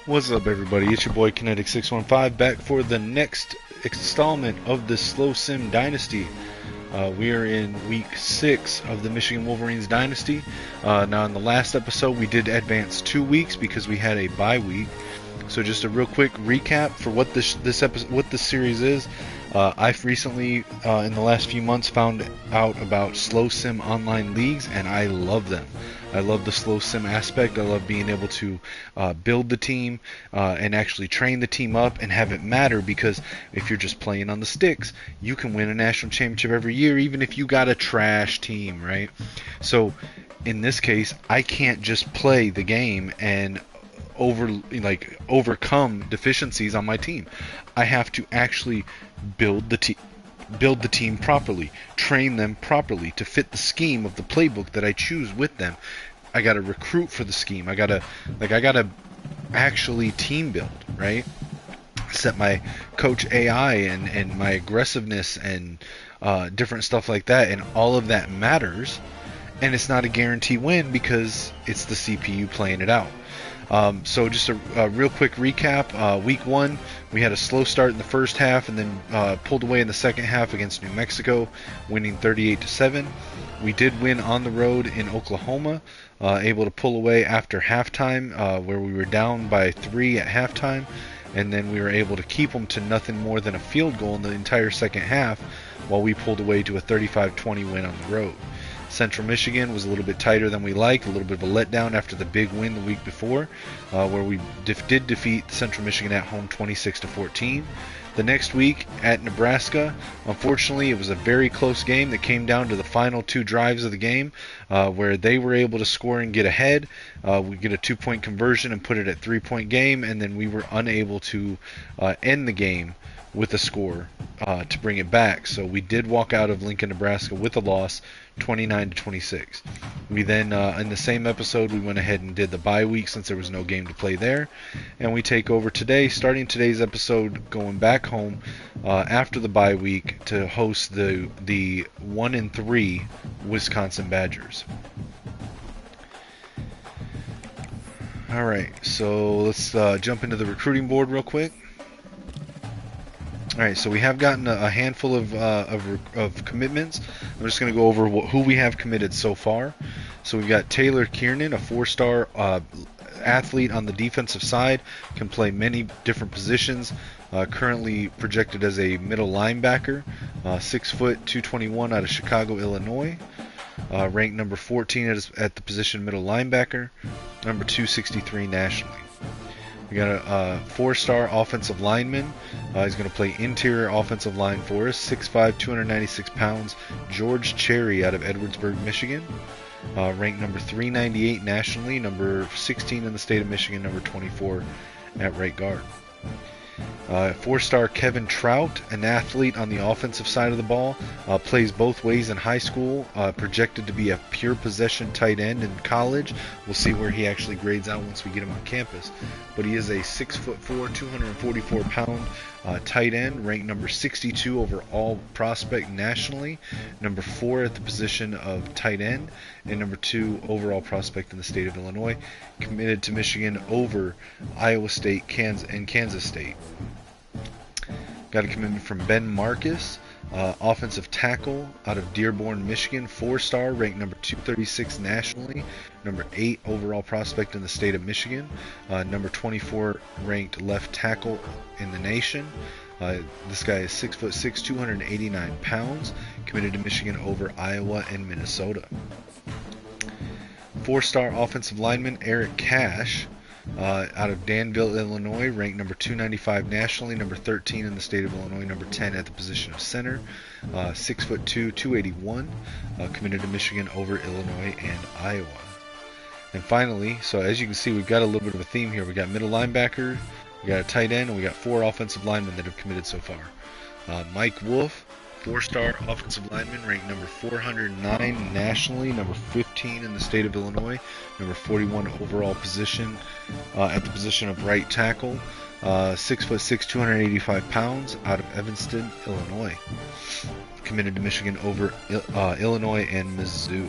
What's up, everybody? It's your boy Kinetic615 back for the next installment of the Slow Sim Dynasty. We are in week 6 of the Michigan Wolverines Dynasty. Now, in the last episode, we did advance 2 weeks because we had a bye week. So, just a real quick recap for what this series is. I've recently, in the last few months, found out about slow sim online leagues, and I love them. I love the slow sim aspect. I love being able to build the team and actually train the team up and have it matter, because if you're just playing on the sticks, you can win a national championship every year, even if you got a trash team, right? So in this case, I can't just play the game and overcome deficiencies on my team. I have to actually build the team properly, train them properly to fit the scheme of the playbook that I choose with them. I gotta recruit for the scheme. I gotta actually team build, right? Set my coach AI and my aggressiveness and different stuff like that, and all of that matters. And it's not a guarantee win because it's the CPU playing it out. So just a real quick recap. Week 1, we had a slow start in the first half and then pulled away in the second half against New Mexico, winning 38-7. We did win on the road in Oklahoma, able to pull away after halftime, where we were down by 3 at halftime, and then we were able to keep them to nothing more than a field goal in the entire second half, while we pulled away to a 35-20 win on the road. Central Michigan was a little bit tighter than we liked, a little bit of a letdown after the big win the week before, where we did defeat Central Michigan at home 26-14. The next week at Nebraska, unfortunately, it was a very close game that came down to the final 2 drives of the game, where they were able to score and get ahead. We get a 2-point conversion and put it at 3-point game, and then we were unable to end the game with a score to bring it back. So we did walk out of Lincoln, Nebraska with a loss, 29-26. We then, in the same episode, we went ahead and did the bye week since there was no game to play there. And we take over today, starting today's episode, going back home after the bye week to host the 1-3 Wisconsin Badgers. Alright, so let's jump into the recruiting board real quick. Alright, so we have gotten a handful of commitments. I'm just going to go over who we have committed so far. So we've got Taylor Kiernan, a 4-star athlete on the defensive side, can play many different positions. Currently projected as a middle linebacker, 6 foot, 221 out of Chicago, Illinois. Ranked number 14 at the position middle linebacker, number 263 nationally. We got a 4-star offensive lineman. He's going to play interior offensive line for us. 6'5", 296 pounds. George Cherry out of Edwardsburg, Michigan. Ranked number 398 nationally. Number 16 in the state of Michigan. Number 24 at right guard. 4-star Kevin Trout, an athlete on the offensive side of the ball, plays both ways in high school, projected to be a pure possession tight end in college. We'll see where he actually grades out once we get him on campus. But he is a 6'4", 244-pound tight end, ranked number 62 overall prospect nationally, number 4 at the position of tight end, and number 2 overall prospect in the state of Illinois, committed to Michigan over Iowa State, Kansas State. Got a commitment from Ben Marcus, offensive tackle out of Dearborn, Michigan, 4-star, ranked number 236 nationally, number 8 overall prospect in the state of Michigan, number 24 ranked left tackle in the nation. This guy is 6'6", 289 pounds, committed to Michigan over Iowa and Minnesota. 4-star offensive lineman Eric Cash, out of Danville, Illinois, ranked number 295 nationally, number 13 in the state of Illinois, number 10 at the position of center, 6'2", 281, committed to Michigan over Illinois and Iowa. And finally, so as you can see, we've got a little bit of a theme here. We got middle linebacker, we got a tight end, and we got 4 offensive linemen that have committed so far. Mike Wolf, 4-star offensive lineman, ranked number 409 nationally, number 15 in the state of Illinois, number 41 overall position at the position of right tackle, 6'6", 285 pounds, out of Evanston, Illinois. Committed to Michigan over Illinois and Mizzou.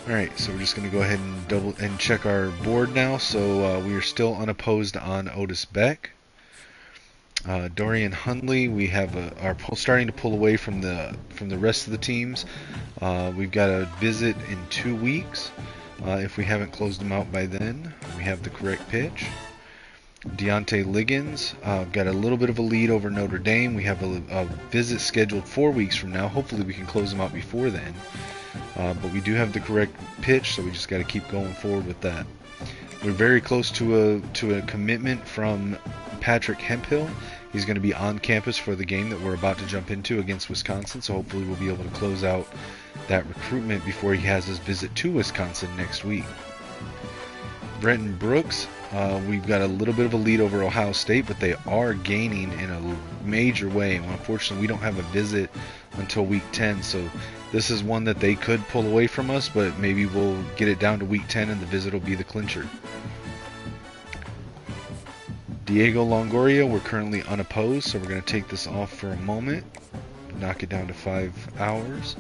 Alright, so we're just going to go ahead and check our board now. So we are still unopposed on Otis Beck. Dorian Hundley, we have starting to pull away from the rest of the teams. We've got a visit in 2 weeks. If we haven't closed them out by then, we have the correct pitch. Deontay Liggins, got a little bit of a lead over Notre Dame. We have a visit scheduled 4 weeks from now. Hopefully we can close them out before then. But we do have the correct pitch, so we just got to keep going forward with that. We're very close to a commitment from Patrick Hemphill. He's going to be on campus for the game that we're about to jump into against Wisconsin, so hopefully we'll be able to close out that recruitment before he has his visit to Wisconsin next week. Brenton Brooks, we've got a little bit of a lead over Ohio State, but they are gaining in a major way. And unfortunately, we don't have a visit until week 10, so this is one that they could pull away from us, but maybe we'll get it down to week 10 and the visit will be the clincher. Diego Longoria, we're currently unopposed, so we're going to take this off for a moment, knock it down to 5 hours.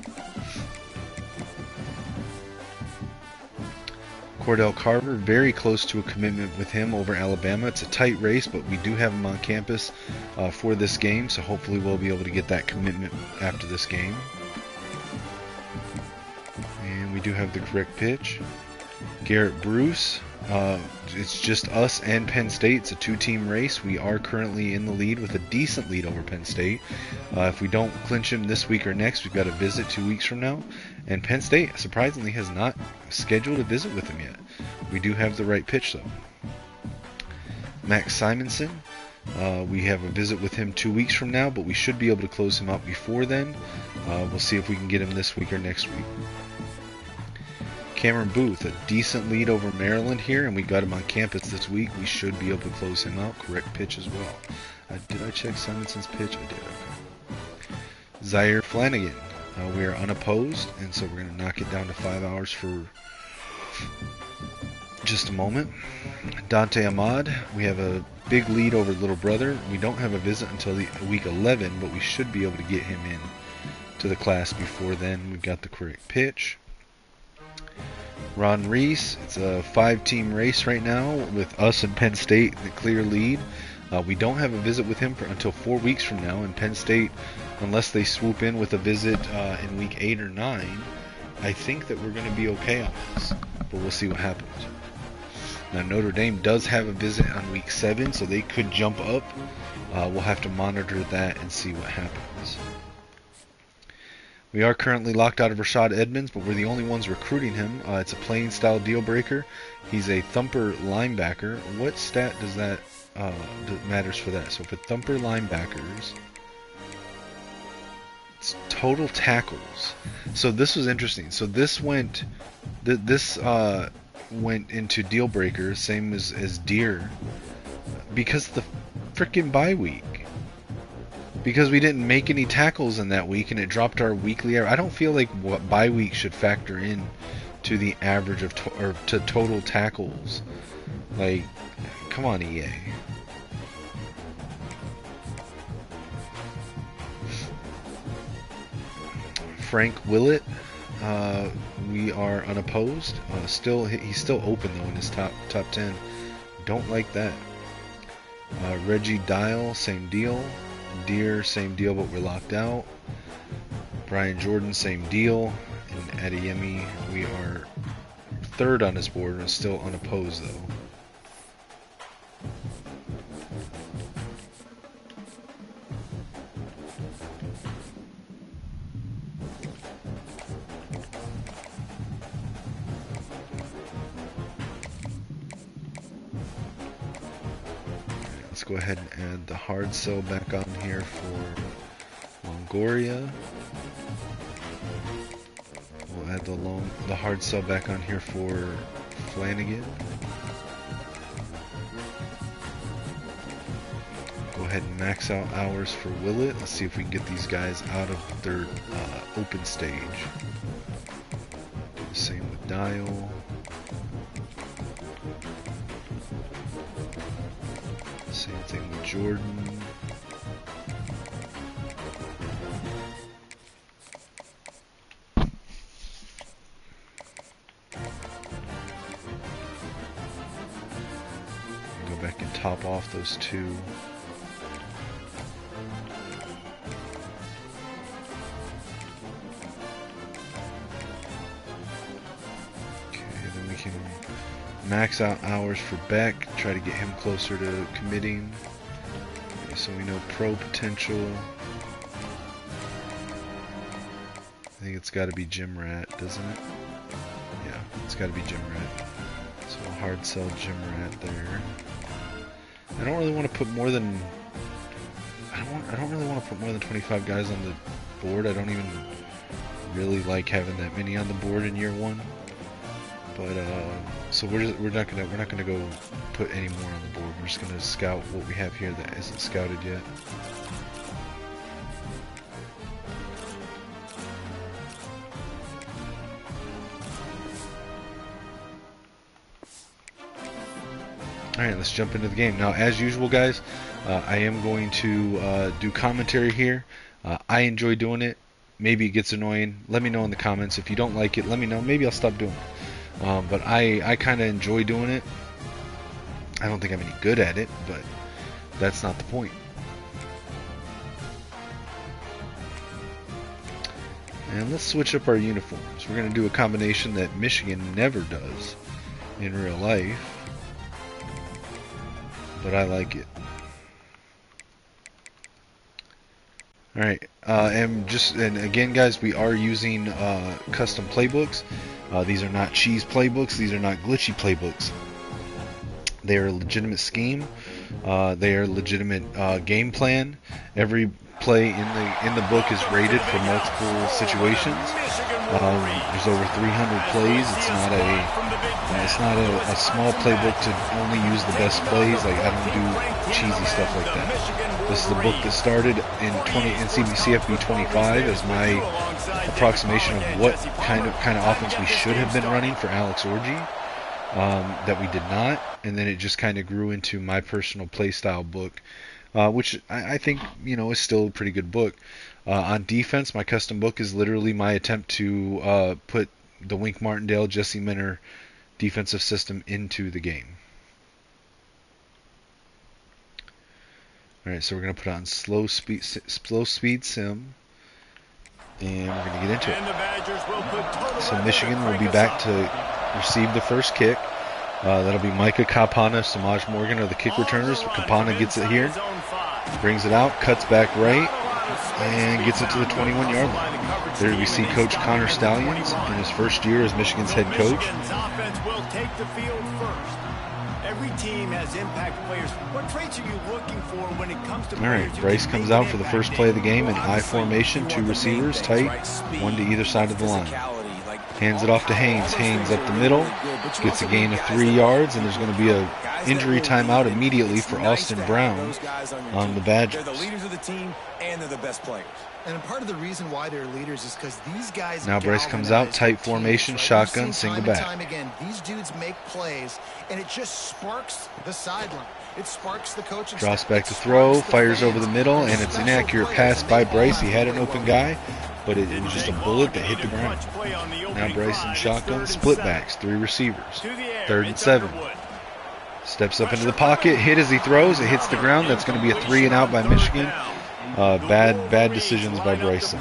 Cordell Carver, very close to a commitment with him over Alabama. It's a tight race, but we do have him on campus for this game, so hopefully we'll be able to get that commitment after this game. And we do have the correct pitch. Garrett Bruce, it's just us and Penn State. It's a 2-team race. We are currently in the lead with a decent lead over Penn State. If we don't clinch him this week or next, we've got a visit 2 weeks from now. And Penn State, surprisingly, has not scheduled a visit with him yet. We do have the right pitch, though. Max Simonson, we have a visit with him 2 weeks from now, but we should be able to close him out before then. We'll see if we can get him this week or next week. Cameron Booth, a decent lead over Maryland here, and we got him on campus this week. We should be able to close him out. Correct pitch as well. Did I check Simonson's pitch? I did. Okay. Zaire Flanagan, we are unopposed, and so we're going to knock it down to 5 hours for just a moment. Dante Ahmad, we have a big lead over Little Brother. We don't have a visit until week 11, but we should be able to get him in to the class before then. We've got the correct pitch. Ron Reese, it's a 5-team race right now with us and Penn State the clear lead. We don't have a visit with him until 4 weeks from now, and Penn State, unless they swoop in with a visit in week 8 or 9, I think that we're going to be okay on this, but we'll see what happens. Now Notre Dame does have a visit on week 7, so they could jump up. We'll have to monitor that and see what happens. We are currently locked out of Rashad Edmonds, but we're the only ones recruiting him. It's a playing style deal breaker. He's a thumper linebacker. What stat does that matters for that? So for thumper linebackers, it's total tackles. So this was interesting. So this went into deal breaker, same as Deer, because of the freaking bye week. Because we didn't make any tackles in that week, and it dropped our weekly average. I don't feel like what bye week should factor in to the average of to total tackles. Like, come on, EA. Frank Willett, we are unopposed. He's still open though in his top 10. Don't like that. Reggie Dial, same deal. Deer, same deal, but we're locked out. Brian Jordan, same deal. And Adeyemi, we are 3rd on his board and still unopposed though. Let's go ahead and add the hard sell back on here for Longoria. We'll add the hard sell back on here for Flanagan. Go ahead and max out hours for Willett. Let's see if we can get these guys out of their open stage. Do the same with Dial. Same thing with Jordan. pop off those two. Okay, then we can max out hours for Beck, try to get him closer to committing. Okay, so we know pro potential. I think it's got to be Gym Rat, doesn't it? Yeah, it's got to be Gym Rat. So a hard sell Gym Rat there. I don't really want to put more than I don't really want to put more than 25 guys on the board. I don't even really like having that many on the board in year one. But so we're not gonna go put any more on the board. We're just gonna scout what we have here that isn't scouted yet. Alright, let's jump into the game. Now, as usual, guys, I am going to do commentary here. I enjoy doing it. Maybe it gets annoying. Let me know in the comments. If you don't like it, let me know. Maybe I'll stop doing it. But I kind of enjoy doing it. I don't think I'm any good at it, but that's not the point. And let's switch up our uniforms. We're going to do a combination that Michigan never does in real life. But I like it. Alright, and again, guys, we are using custom playbooks. These are not cheese playbooks. These are not glitchy playbooks. They are a legitimate scheme. They are a legitimate game plan. Every play in the book is rated for multiple situations. There's over 300 plays. It's not a small playbook to only use the best plays. Like, I don't do cheesy stuff like that. This is the book that started in CFB26 as my approximation of what kind of offense we should have been running for Alex Orji, that we did not, and then it just kind of grew into my personal playstyle book, which I think, you know, is still a pretty good book. On defense, my custom book is literally my attempt to put the Wink Martindale, Jesse Minter defensive system into the game. Alright, so we're going to put on slow speed sim, and we're going to get into it. So Michigan will be back to receive the first kick. That'll be Micah Kapana, Samaj Morgan are the kick returners. Kapana gets it here, brings it out, cuts back right, and gets it to the 21-yard line. There we see Coach Connor Stallions in his first year as Michigan's head coach. Every team has impact players. What traits are you looking for when it comes to? All right, Bryce comes out for the first play of the game in I formation, two receivers tight, one to either side of the line. Hands it off to Haynes. Haynes up the middle, gets a gain of 3 yards, and there's going to be a injury timeout immediately for Austin Brown on the Badgers. They're the leaders of the team, and they're the best players. And part of the reason why they're leaders is because these guys. Now Bryce comes out, tight formation, shotgun, single back. Time again, these dudes make plays, and it just sparks the sideline. It sparks the coaching. Drops back to throw, fires over the middle, and it's an inaccurate pass by Bryce. He had an open guy, but it was just a bullet that hit the ground. Now Bryce in shotgun, split backs, three receivers, 3rd and 7. Steps up into the pocket, hit as he throws, it hits the ground. That's going to be a 3 and out by Michigan. Bad decisions by Bryson.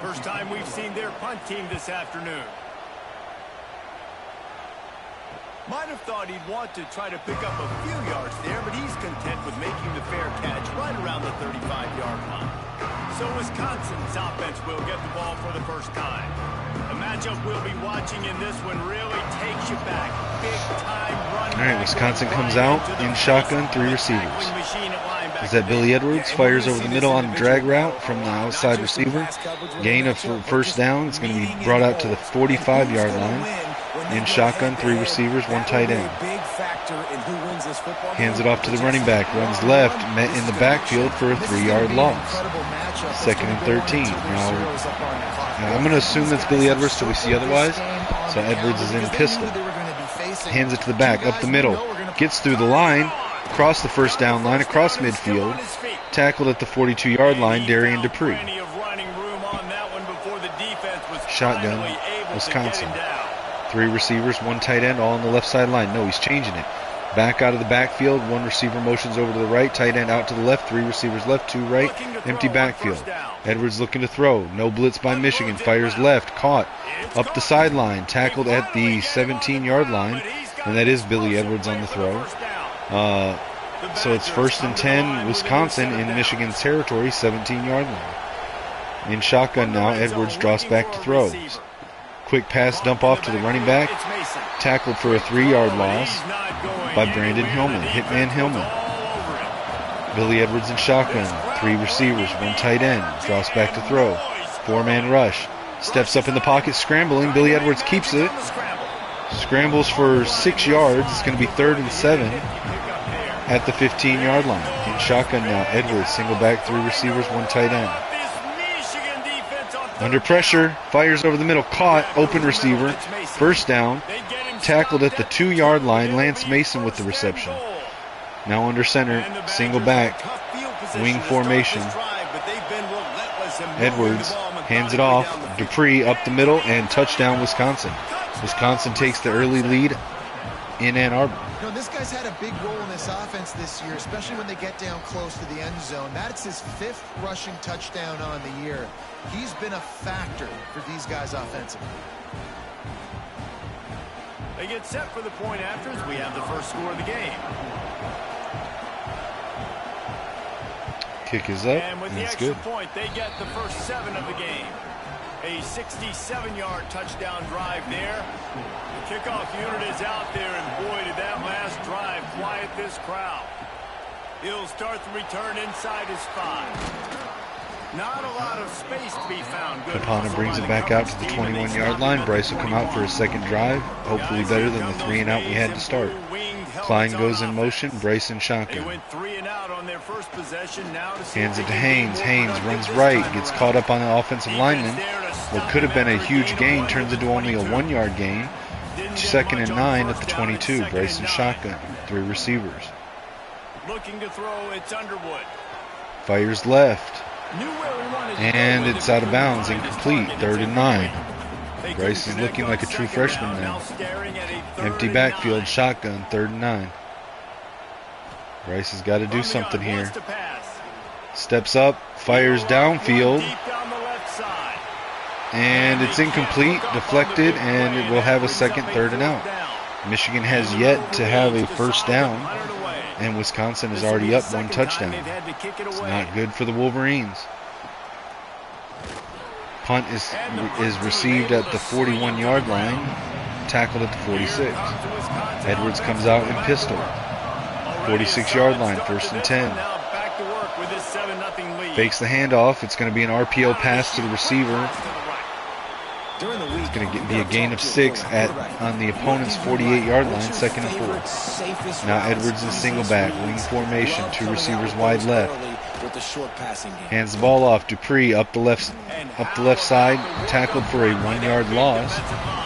First time we've seen their punt team this afternoon. Might have thought he'd want to try to pick up a few yards there, but he's content with making the fair catch right around the 35-yard line. So Wisconsin's offense will get the ball for the first time. The matchup we'll be watching in this one really takes you back. Big time run. All right, Wisconsin comes out in shotgun, 3 receivers. Is that Billy Edwards? Fires over the middle on a drag route from the outside receiver. Gain of first down. It's going to be brought out to the 45-yard line. In shotgun, 3 receivers, 1 tight end. Hands it off to the running back. Runs left, met in the backfield for a 3-yard loss. 2nd and 13. Now I'm going to assume that's Billy Edwards till we see otherwise. So Edwards is in pistol. Hands it to the back, up the middle. Gets through the line. Across the first down line, across midfield, tackled at the 42-yard line, Darian Dupree. Shotgun, Wisconsin. 3 receivers, 1 tight end, all on the left sideline. No, he's changing it. Back out of the backfield. One receiver motions over to the right. Tight end out to the left. Three receivers left, two right. Empty backfield. Edwards looking to throw. No blitz by Michigan. Fires left. Caught. Up the sideline. Tackled at the 17-yard line. And that is Billy Edwards on the throw. So it's 1st and 10, Wisconsin in Michigan's territory, 17-yard line. In shotgun now, Edwards drops back to throw. Quick pass dump off to the running back. Tackled for a 3-yard loss by Brandon Hillman. Hitman Hillman. Billy Edwards in shotgun. 3 receivers, 1 tight end. Drops back to throw. 4-man rush. Steps up in the pocket, scrambling. Billy Edwards keeps it. Scrambles for 6 yards. It's going to be 3rd and 7 at the 15-yard line. In shotgun now, Edwards, single back, 3 receivers, 1 tight end. Under pressure, fires over the middle, caught, open receiver, 1st down, tackled at the 2-yard line. Lance Mason with the reception. Now under center, single back, wing formation. Edwards hands it off. Dupree up the middle, and touchdown Wisconsin. Wisconsin takes the early lead in Ann Arbor. You know, this guy's had a big role in this offense this year, especially when they get down close to the end zone. That's his 5th rushing touchdown on the year. He's been a factor for these guys offensively. They get set for the point after as we have the first score of the game. Kick is up, and with the extra point, they get the first 7 of the game. A 67-yard touchdown drive there. The kickoff unit is out there, and boy, did that last drive quiet this crowd. He'll start the return inside his 5. Not a lot of space to be found. Kapana brings it back out to the 21-yard line. Bryce will come out for a second drive, hopefully better than the 3-and-out we had to start. Klein goes in motion. Bryce in shotgun. Hands it to Haynes. Haynes runs right, gets caught up on the offensive lineman. What could have been a huge gain turns into only a 1-yard gain. 2nd and 9 at the 22. Bryce in shotgun. 3 receivers. Looking to throw, it's Underwood. Fires left. And it's out of bounds, incomplete. 3rd and 9. Bryce is looking like a true freshman now. Empty backfield, shotgun, 3rd and 9. Bryce has got to do something here. Steps up, fires downfield. And it's incomplete, deflected, and it will have a second 3rd and out. Michigan has yet to have a 1st down, and Wisconsin is already up 1 touchdown. It's not good for the Wolverines. Punt is received at the 41-yard line, tackled at the 46. Edwards comes out in pistol. 46-yard line, 1st and 10. Fakes the handoff. It's going to be an RPO pass to the receiver. It's going to be a gain of 6 on the opponent's 48-yard line, 2nd and 4. Now Edwards is single back, wing formation, 2 receivers wide left. Hands the ball off. Dupree up the left side, tackled for a 1-yard loss.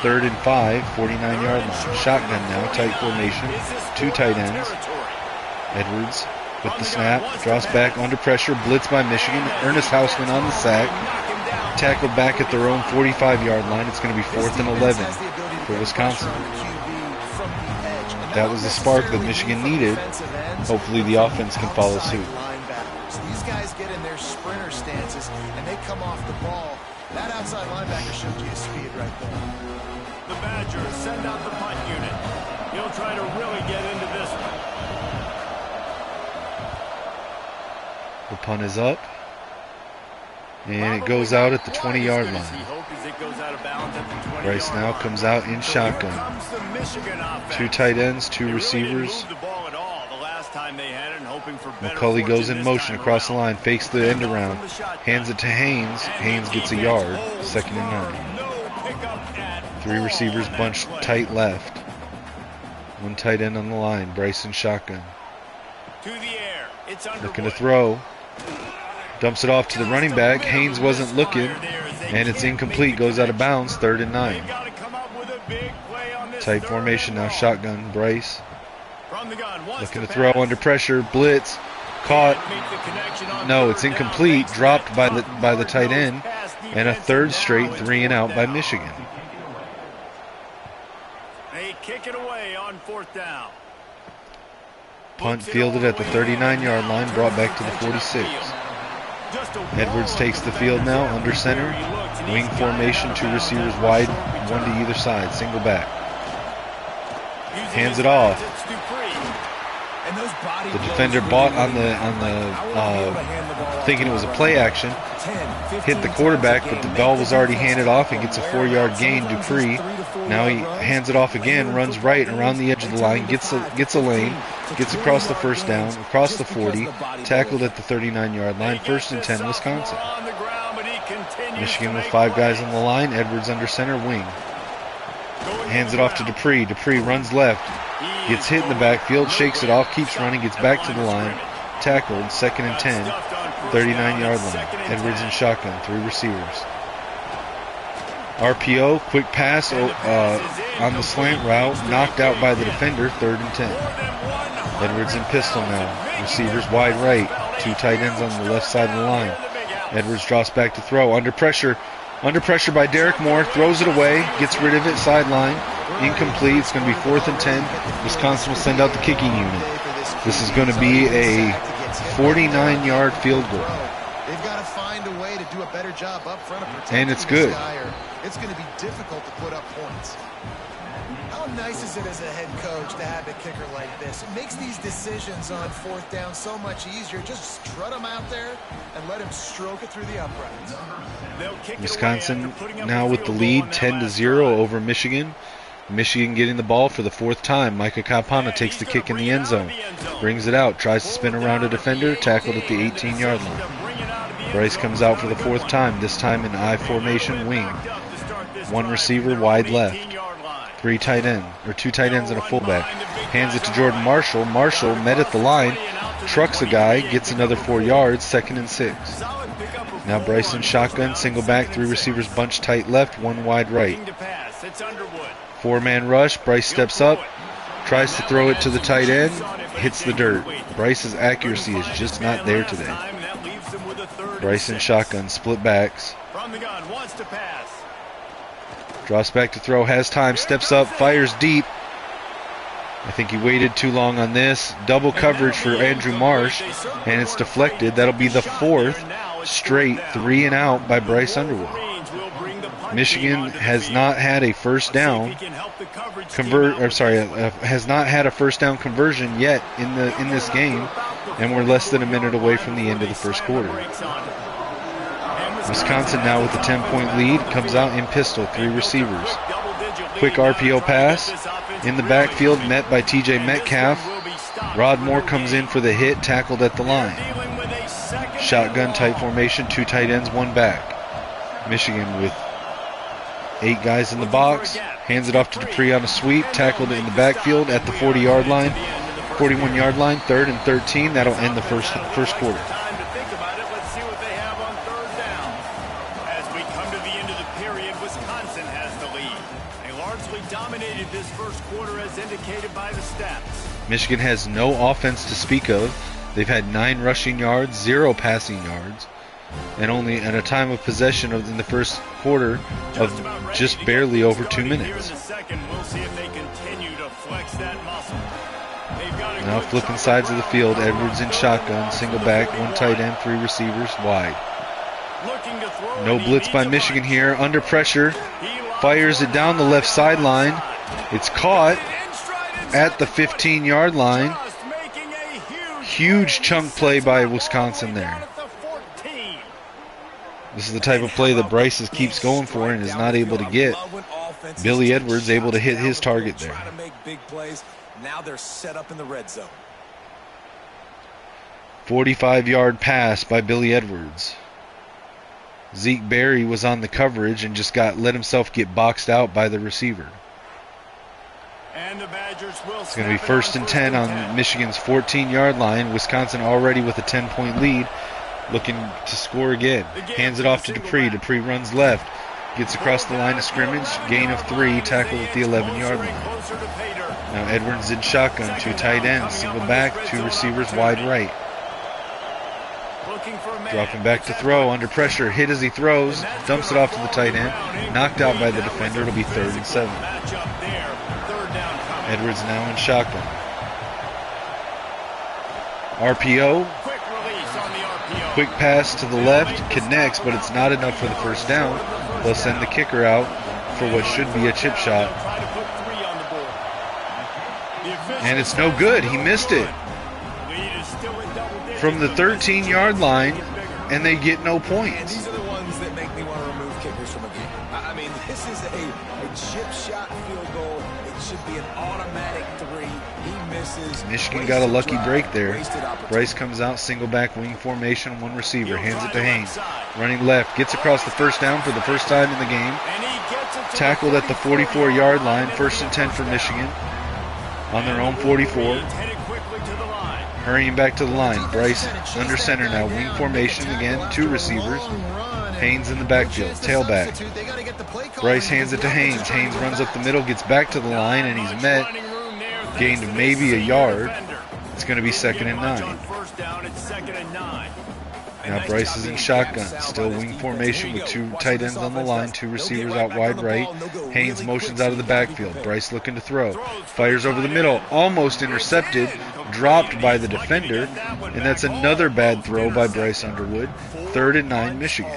3rd and 5, 49-yard line. Shotgun now, tight formation, 2 tight ends. Edwards with the snap, drops back under pressure, blitz by Michigan. Ernest Hausman on the sack. Tackled back at their own 45-yard line. It's going to be 4th and 11 for Wisconsin. That was the spark that Michigan needed. Hopefully the offense can follow suit. So these guys get in their sprinter stances and they come off the ball. That outside linebacker showed you his speed right there. The Badgers send out the punt unit. He'll try to really get into this one. The punt is up. And it goes out at the 20-yard line. Bryce now comes out in shotgun. 2 tight ends, 2 receivers. McCulley goes in motion across the line, fakes the end around, hands it to Haynes. Haynes gets a yard, 2nd and 9. 3 receivers bunched tight left. 1 tight end on the line, Bryce in shotgun. Looking to throw. Dumps it off to the running back. Haynes wasn't looking, and it's incomplete. Goes out of bounds, 3rd and 9. Tight formation now, shotgun. Bryce looking to throw under pressure. Blitz, caught. No, it's incomplete. Dropped by the tight end, and a 3rd straight 3-and-out by Michigan. They kick it away on 4th down. Punt fielded at the 39-yard line, brought back to the 46. Edwards takes the field now, under center. Wing formation, 2 receivers wide, 1 to either side, single back. Hands it off. The defender bought on the thinking it was a play action, hit the quarterback, but the ball was already handed off. He gets a 4-yard gain, Dupree. Now he hands it off again, runs right around the edge of the line, gets a lane, gets across the first down, across the 40, tackled at the 39-yard line, 1st and 10, Wisconsin. Michigan with 5 guys on the line, Edwards under center, wing. Hands it off to Dupree. Dupree runs left, gets hit in the backfield, shakes it off, keeps running, gets back to the line, tackled, 2nd and 10, 39-yard line. Edwards in shotgun, 3 receivers. RPO, quick pass on the slant route, knocked out by the defender, 3rd and 10. Edwards in pistol now. Receivers wide right, 2 tight ends on the left side of the line. Edwards drops back to throw, under pressure by Derek Moore, throws it away, gets rid of it, sideline, incomplete. It's going to be 4th and 10. Wisconsin will send out the kicking unit. This is going to be a 49-yard field goal. They've got to find a way to do a better job up front of protecting and it's good. It's going to be difficult to put up points. How nice is it as a head coach to have a kicker like this? It makes these decisions on 4th down so much easier. Just strut him out there and let him stroke it through the uprights. Wisconsin now with the lead, 10-0 over Michigan. Michigan getting the ball for the 4th time. Micah Kapana takes the kick in the end zone. Brings it out, tries to spin around a defender, tackled at the 18-yard line. Bryce comes out for the 4th time, this time in I formation, wing. 1 receiver wide left. 2 tight ends and a fullback. Hands it to Jordan Marshall. Marshall met at the line, trucks a guy, gets another 4 yards, 2nd and 6. Now Bryson shotgun, single back, 3 receivers bunched tight left, 1 wide right. 4-man rush. Bryce steps up, tries to throw it to the tight end, hits the dirt. Bryce's accuracy is just not there today. Bryson shotgun, split backs. Drops back to throw, has time, steps up, fires deep. I think he waited too long on this. Double coverage for Andrew Marsh, and it's deflected. That'll be the 4th straight 3 and out by Bryce Underwood. Michigan has not had a first down has not had a first down conversion yet in this game, and we're less than a minute away from the end of the first quarter. Wisconsin now with a 10-point lead, comes out in pistol, 3 receivers. Quick RPO pass in the backfield, met by TJ Metcalf. Rod Moore comes in for the hit, tackled at the line. Shotgun tight formation, 2 tight ends, 1 back. Michigan with 8 guys in the box, hands it off to Dupree on a sweep, tackled in the backfield at the 41-yard line, 3rd and 13. That'll end the first quarter. Michigan has no offense to speak of. They've had 9 rushing yards, 0 passing yards, and only at a time of possession in the first quarter of just barely over 2 minutes. Now flipping sides of the field, Edwards in shotgun, single back, 1 tight end, 3 receivers wide. No blitz by Michigan here, under pressure, fires it down the left sideline. It's caught at the 15-yard line. Huge chunk play by Wisconsin there. This is the type of play that Bryce keeps going for and is not able to get. Billy Edwards able to hit his target there. Now they're set up in the red zone. 45-yard pass by Billy Edwards. Zeke Berry was on the coverage and just let himself get boxed out by the receiver. It's going to be 1st and 10 on Michigan's 14-yard line. Wisconsin already with a 10-point lead, looking to score again. Hands it off to Dupree. Dupree runs left, gets across the line of scrimmage, gain of 3, tackled at the 11-yard line. Now Edwards in shotgun, 2 tight ends, single back, 2 receivers wide right. Dropping back to throw, under pressure, hit as he throws, dumps it off to the tight end, knocked out by the defender. It'll be 3rd and 7. Edwards now in shotgun. RPO. Quick release on the RPO. Quick pass to the left. Connects, but it's not enough for the first down. They'll send the kicker out for what should be a chip shot. Try to put 3 on the board. The officials And it's no good. He missed it. Lead is still in double digits. From the 13-yard line, and they get no And points. these are the ones that make me want to remove kickers from a game. I mean, this is a chip shot field goal. It should be an automatic 3. He misses. Michigan got a lucky Wasted break drive, there. wasted opportunity. Bryce comes out, single back wing formation, 1 receiver, hands it to Haynes. Running left, gets across the first down for the first time in the game. And he gets it to Tackled at the 44-yard line, 1st and 10 for Michigan. On their own 44. Headed quickly to the line. Hurrying back to the line. Bryce under center now, wing formation again, 2 receivers. Haynes in the backfield, tailback. Bryce hands it to Haynes. Haynes runs up the middle, gets back to the line, and he's met. Gained maybe a yard. It's going to be 2nd and 9. First down, it's 2nd and 9. Now Bryce is in shotgun, still wing formation with 2 tight ends on the line, 2 receivers out wide right. Haynes motions out of the backfield. Bryce looking to throw. Fires over the middle, almost intercepted, dropped by the defender, and that's another bad throw by Bryce Underwood. 3rd and 9, Michigan.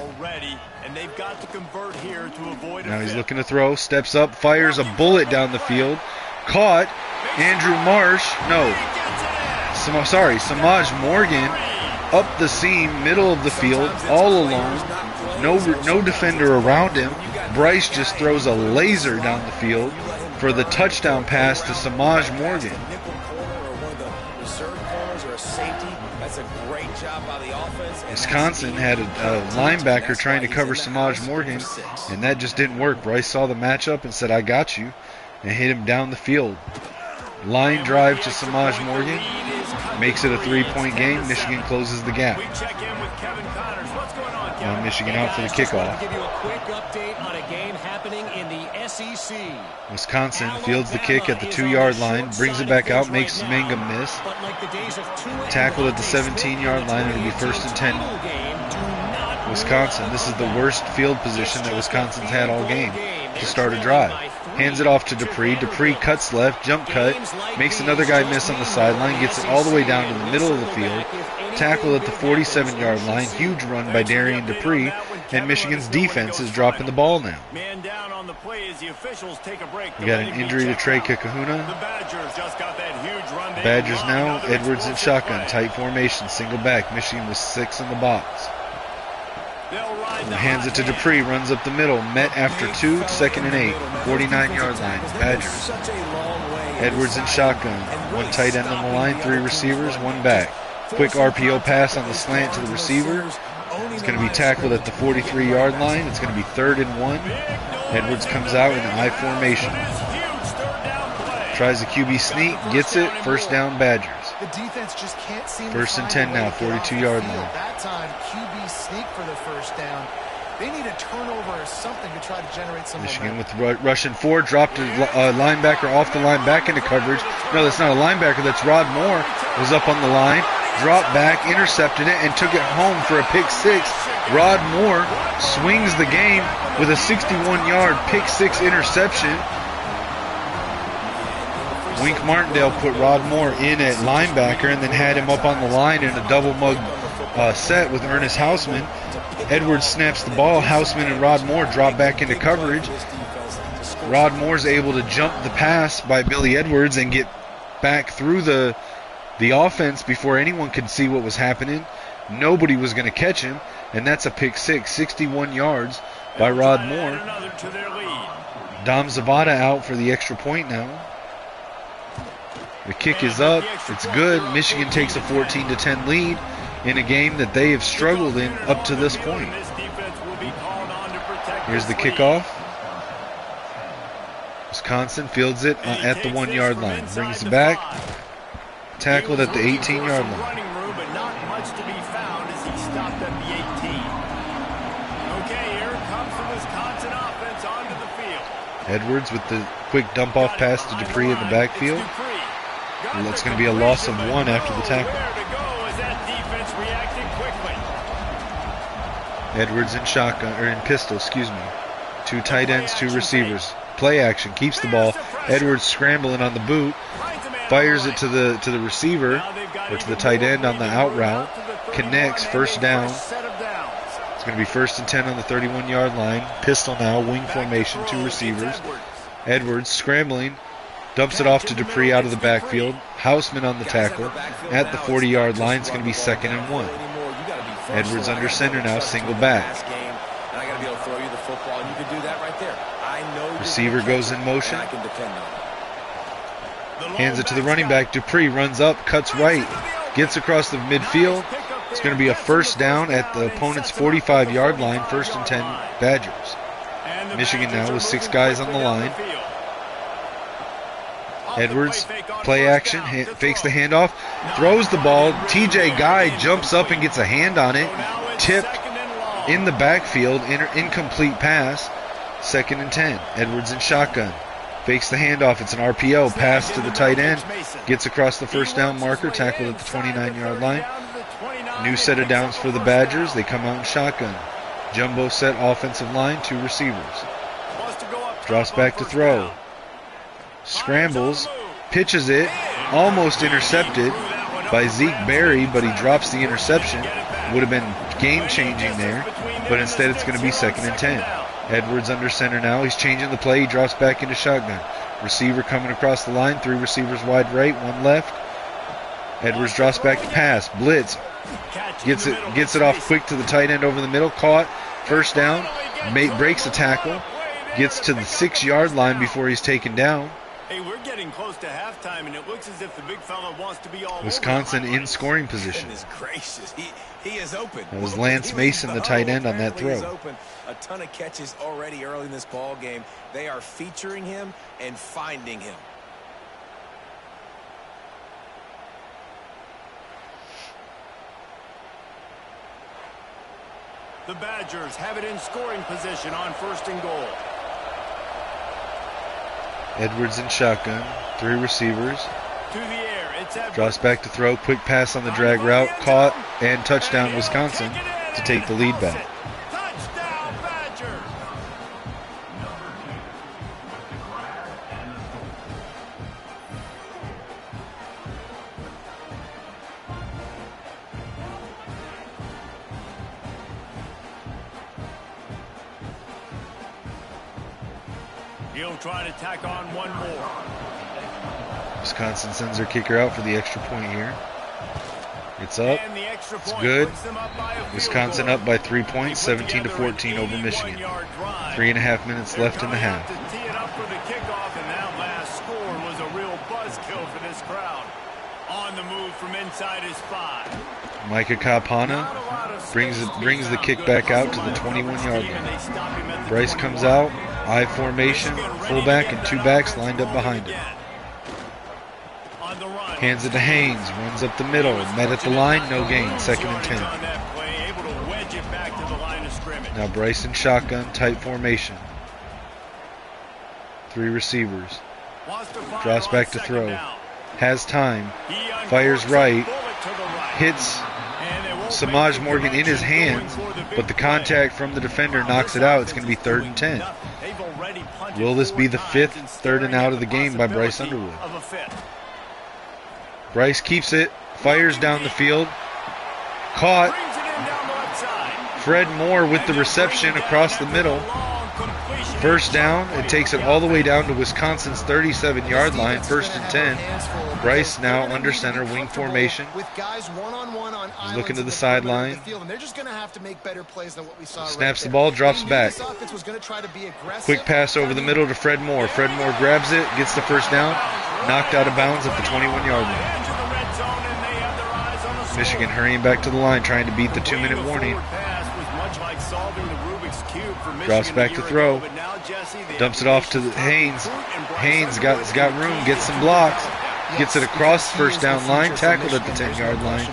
Now he's looking to throw, steps up, fires a bullet down the field. Caught. Andrew Marsh, Samaj Morgan up the seam, middle of the field, all alone. No defender around him. Bryce just throws a laser down the field for the touchdown pass to Samaj Morgan. Wisconsin had a linebacker trying to cover Samaj Morgan, and that just didn't work. Bryce saw the matchup and said, I got you, and hit him down the field. Line drive to Samaj Morgan. Makes it a 3-point game. Michigan closes the gap. Now Michigan out for the kickoff. Give you a quick update on a game happening in the SEC. Wisconsin fields the kick at the 2-yard line, brings it back out, makes Mangum miss. Tackled at the 17-yard line, it'll be 1st and 10. Wisconsin, this is the worst field position that Wisconsin's had all game to start a drive. Hands it off to Dupree. Dupree cuts left, jump cut, makes another guy miss on the sideline, gets it all the way down to the middle of the field. Tackle at the 47-yard line. Huge run by Darian Dupree, and Michigan's defense is dropping the ball now. We got an injury to Trey Kikahuna. Badgers now. Edwards in shotgun, tight formation, single back. Michigan was 6 in the box. Hands it to Dupree, runs up the middle, met after 2, 2nd and 8, 49-yard line, Badgers. Edwards in shotgun, 1 tight end on the line, 3 receivers, 1 back. Quick RPO pass on the slant to the receiver. It's going to be tackled at the 43-yard line. It's going to be 3rd and 1. Edwards comes out in I formation. Tries a QB sneak, gets it, 1st down Badgers. The defense just can't seem 1st and 10 now, 42-yard line. That time, QB sneak for the 1st down. They need a turnover or something to try to generate some Michigan momentum. with rushing 4, dropped a linebacker off the line, back into coverage. No, that's not a linebacker, that's Rod Moore. Was up on the line, dropped back, intercepted it, and took it home for a pick 6. Rod Moore swings the game with a 61-yard pick 6 interception. Wink Martindale put Rod Moore in at linebacker and then had him up on the line in a double mug set with Ernest Hausman. Edwards snaps the ball. Hausman and Rod Moore drop back into coverage. Rod Moore's able to jump the pass by Billy Edwards and get back through the offense before anyone could see what was happening. Nobody was going to catch him, and that's a pick 6, 61 yards by Rod Moore. Dom Zavada out for the extra point now. The kick is up. It's good. Michigan takes a 14-10 lead in a game that they have struggled in up to this point. Here's the kickoff. Wisconsin fields it at the 1-yard line. Brings it back. Tackled at the 18-yard line. Edwards with the quick dump-off pass to Dupree in the backfield. And that's going to be a loss of 1 after the tackle. Edwards in shotgun, or in pistol, 2 tight ends, 2 receivers. Play action, keeps the ball. Edwards scrambling on the boot. Fires it to the receiver or to the tight end on the out route. Connects, first down. It's going to be 1st and 10 on the 31-yard line. Pistol now, wing formation, 2 receivers. Edwards scrambling, dumps it off to Dupree out of the backfield. Houseman on the tackle at the 40-yard line. It's going to be 2nd and 1. Edwards under center now, single back. Receiver goes in motion. Hands it to the running back. Dupree runs up, cuts right, gets across the midfield. It's going to be a first down at the opponent's 45-yard line, 1st and 10 Badgers. Michigan now with 6 guys on the line. Edwards, play action, fakes the handoff, throws the ball. TJ Guy jumps up and gets a hand on it. Tipped in the backfield, incomplete pass. 2nd and 10. Edwards in shotgun. Fakes the handoff. It's an RPO. Pass to the tight end. Gets across the first down marker. Tackled at the 29-yard line. New set of downs for the Badgers. They come out in shotgun. Jumbo set offensive line. 2 receivers. Drops back to throw. Scrambles. Pitches it. Almost intercepted by Zeke Berry, but he drops the interception. Would have been game-changing there, but instead it's going to be 2nd and 10. Edwards under center now. He's changing the play. He drops back into shotgun. Receiver coming across the line. 3 receivers wide right, 1 left. Edwards drops back to pass. Blitz. Gets it off quick to the tight end over the middle. Caught. First down. Breaks a tackle. Gets to the 6-yard line before he's taken down. Hey, we're getting close to halftime, and it looks as if the big fella wants to be all Wisconsin in scoring position. Goodness gracious, he is open. That was Lance Mason, the tight end, on that throw. A ton of catches already early in this ball game. They are featuring him and finding him. The Badgers have it in scoring position on 1st and goal. Edwards in shotgun. 3 receivers. To the air. It's Edwards. Drops back to throw. Quick pass on the drag route. Caught and touchdown Wisconsin to take the lead back. Touchdown Badgers. He'll try to tack on one more. Wisconsin sends their kicker out for the extra point here. It's up. It's good. Wisconsin up by 3 points, 17-14 over Michigan. 3.5 minutes left in the half. To tee it up for the kickoff, and that last score was a real buzzkill for this crowd. On the move from inside his 5. Micah Kapana brings the kick back out to the 21-yard line. Bryce comes out, I formation, fullback and 2 backs lined up behind him. Hands it to Haynes, runs up the middle, met at the line, no gain, 2nd and 10. Now Bryce in shotgun, tight formation. 3 receivers. Drops back to throw. Has time. Fires right. Hits Samaj Morgan in his hands, but the contact from the defender knocks it out. It's going to be 3rd and 10. Will this be the 5th third and out of the game by Bryce Underwood? Bryce keeps it, fires down the field. Caught. Fred Moore with the reception across the middle. First down. It takes it all the way down to Wisconsin's 37-yard line. 1st and 10. Bryce now under center, wing formation. He's looking to the sideline. Snaps the ball, drops back. Quick pass over the middle to Fred Moore. Fred Moore grabs it, gets the first down. Knocked out of bounds at the 21-yard line. Michigan hurrying back to the line, trying to beat the 2-minute warning. Drops back to throw. Dumps it off to Haynes. Haynes got room, gets some blocks. Gets it across the first down line, tackled at the 10-yard line,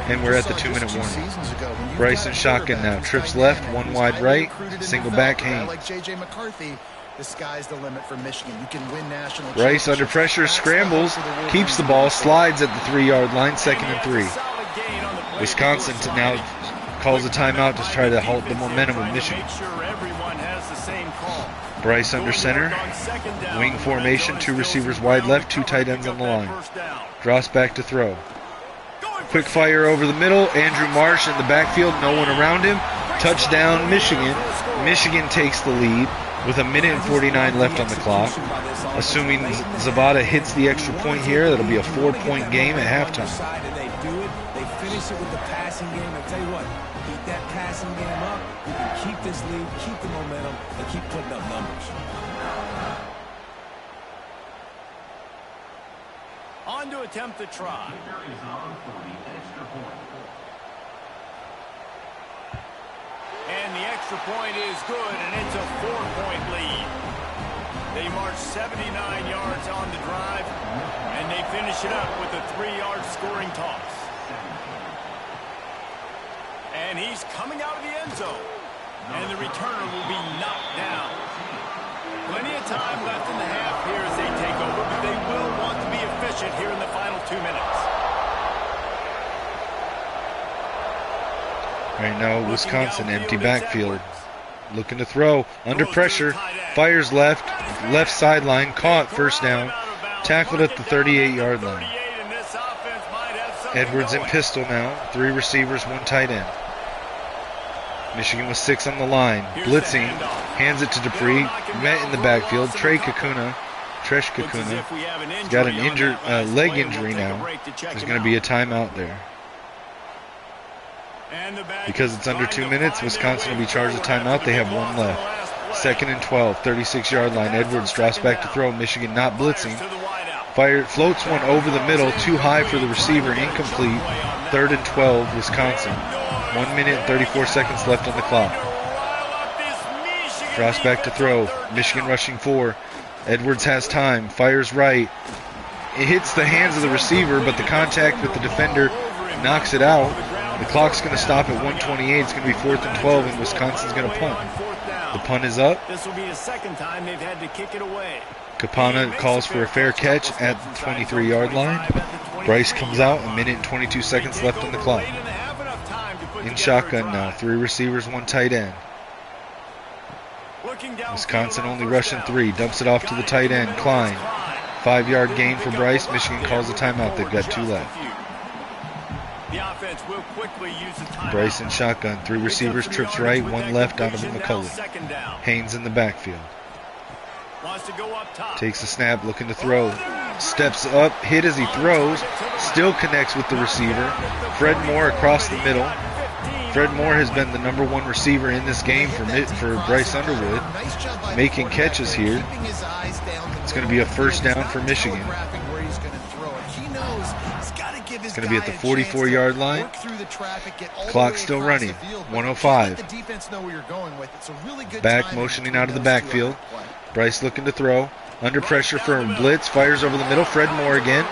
and we're at the 2-minute warning. Bryce in shotgun now. Trips left, 1 wide right, single back Haynes. The sky's the limit for Michigan. You can win national. Bryce under pressure, scrambles, keeps the ball, slides at the 3-yard line, 2nd and 3. Wisconsin now calls a timeout to try to halt the momentum of Michigan. Bryce under center. Wing formation, 2 receivers wide left, 2 tight ends on the line. Drops back to throw. Quick fire over the middle. Andrew Marsh in the backfield, no one around him. Touchdown, Michigan. Michigan takes the lead with 1:49 left on the clock. Assuming Zabata hits the extra point here, that'll be a 4-point game at halftime. They do it. They finish it with the passing game. I tell you what, keep that passing game up. You can keep this lead, keep the momentum, and keep putting up numbers. On to attempt the try. And the extra point is good, and it's a 4-point lead. They march 79 yards on the drive, and they finish it up with a 3-yard scoring toss. And he's coming out of the end zone, and the returner will be knocked down. Plenty of time left in the half here as they take over, but they will want to be efficient here in the final 2 minutes. Right now, Wisconsin, empty backfield. Looking to throw. Under pressure. Fires left. Left sideline. Caught. First down. Tackled at the 38-yard line. Edwards in pistol now. 3 receivers, 1 tight end. Michigan with 6 on the line. Blitzing. Hands it to Dupree. Met in the backfield. Tresh Kakuna. He's got an leg injury now. There's going to be a timeout there. Because it's under 2 minutes, Wisconsin will be charged a timeout. They have 1 left. 2nd and 12, 36-yard line. Edwards drops back to throw. Michigan not blitzing. Floats one over the middle, too high for the receiver, incomplete. 3rd and 12, Wisconsin. 1 minute and 34 seconds left on the clock. Drops back to throw. Michigan rushing 4. Edwards has time. Fires right. It hits the hands of the receiver, but the contact with the defender knocks it out. The clock's going to stop at 1:28. It's going to be 4th and 12, and Wisconsin's going to punt. The punt is up. This will be the second time they've had to kick it away. Kapana calls for a fair catch at the 23-yard line. Bryce comes out, 1 minute and 22 seconds left on the clock. In shotgun now, 3 receivers, 1 tight end. Wisconsin only rushing 3. Dumps it off to the tight end, Klein. 5-yard gain for Bryce. Michigan calls a timeout. They've got 2 left. Bryce in shotgun. 3 receivers, trips right, 1 left, Donovan McCulley. Haynes in the backfield. Takes the snap, looking to throw. Steps up, hit as he throws. Still connects with the receiver. Fred Moore across the middle. Fred Moore has been the #1 receiver in this game for Bryce Underwood. Making catches here. It's going to be a first down for Michigan. It's going to be at the 44-yard line. Clock still running. 1:05. Back motioning out of the backfield. Bryce looking to throw. Under pressure for a blitz. Fires over the middle. Fred Moore again.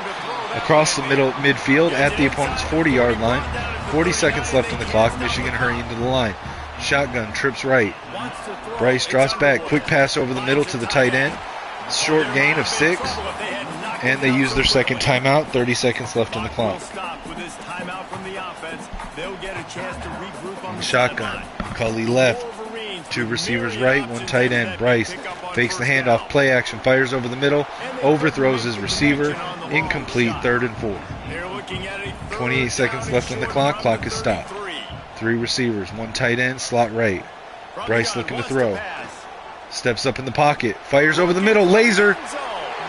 Across the midfield at the opponent's 40-yard line. 40 seconds left on the clock. Michigan hurrying to the line. Shotgun. Trips right. Bryce drops back. Quick pass over the middle to the tight end. Short gain of 6. And they use their second timeout. 30 seconds left on the clock. Shotgun. Cully left. 2 receivers right, 1 tight end. Bryce fakes the handoff. Play action. Fires over the middle. Overthrows his receiver. Incomplete. 3rd and 4. 28 seconds left on the clock. Clock is stopped. 3 receivers. 1 tight end. Slot right. Bryce looking to throw. Steps up in the pocket. Fires over the middle. Laser.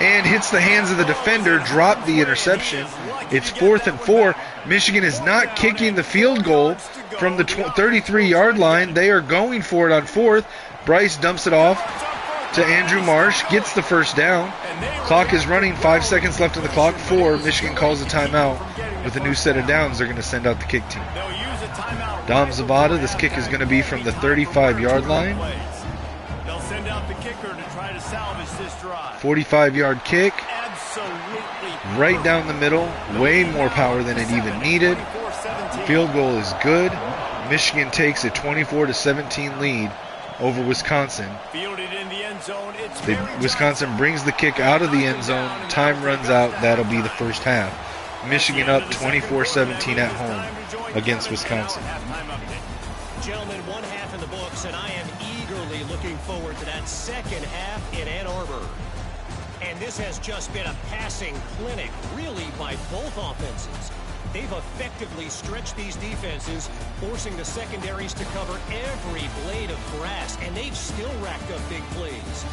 And hits the hands of the defender. Dropped the interception. It's 4th and 4. Michigan is not kicking the field goal from the 33-yard line. They are going for it on 4th. Bryce dumps it off to Andrew Marsh. Gets the first down. Clock is running. 5 seconds left on the clock. 4. Michigan calls a timeout. With a new set of downs, they're going to send out the kick team. Dom Zabata, this kick is going to be from the 35-yard line. 45-yard kick. Right down the middle. Way more power than it even needed. Field goal is good. Michigan takes a 24-17 lead over Wisconsin. Wisconsin brings the kick out of the end zone. Time runs out. That'll be the first half. Michigan up 24-17 at home against Wisconsin. Gentlemen, one half in the books, and I am eagerly looking forward to that second half in Ann Arbor. And this has just been a passing clinic, really, by both offenses. They've effectively stretched these defenses, forcing the secondaries to cover every blade of grass, and they've still racked up big plays.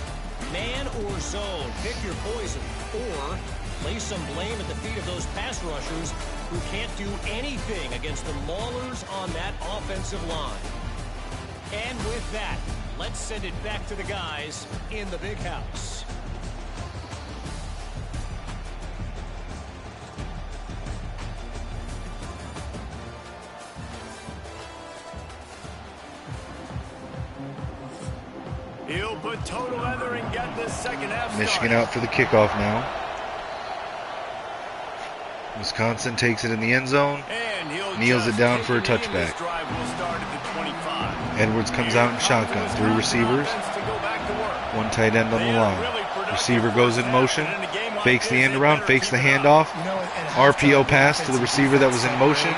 Man or zone, pick your poison, or lay some blame at the feet of those pass rushers who can't do anything against the maulers on that offensive line. And with that, let's send it back to the guys in the big house. He'll put total leather and get this second half Michigan started. out for the kickoff now. Wisconsin takes it in the end zone. And he'll Kneels just it down take for a it in. touchback. This drive will start at the 25. Edwards comes out in shotgun. 3 receivers. To go back to work. 1 tight end on the They are line. really productive Receiver goes in first motion. half, and in a game like Fakes the this, end they around. better Fakes the keep it handoff. You know, at RPO halftime, pass to the receiver that was in motion.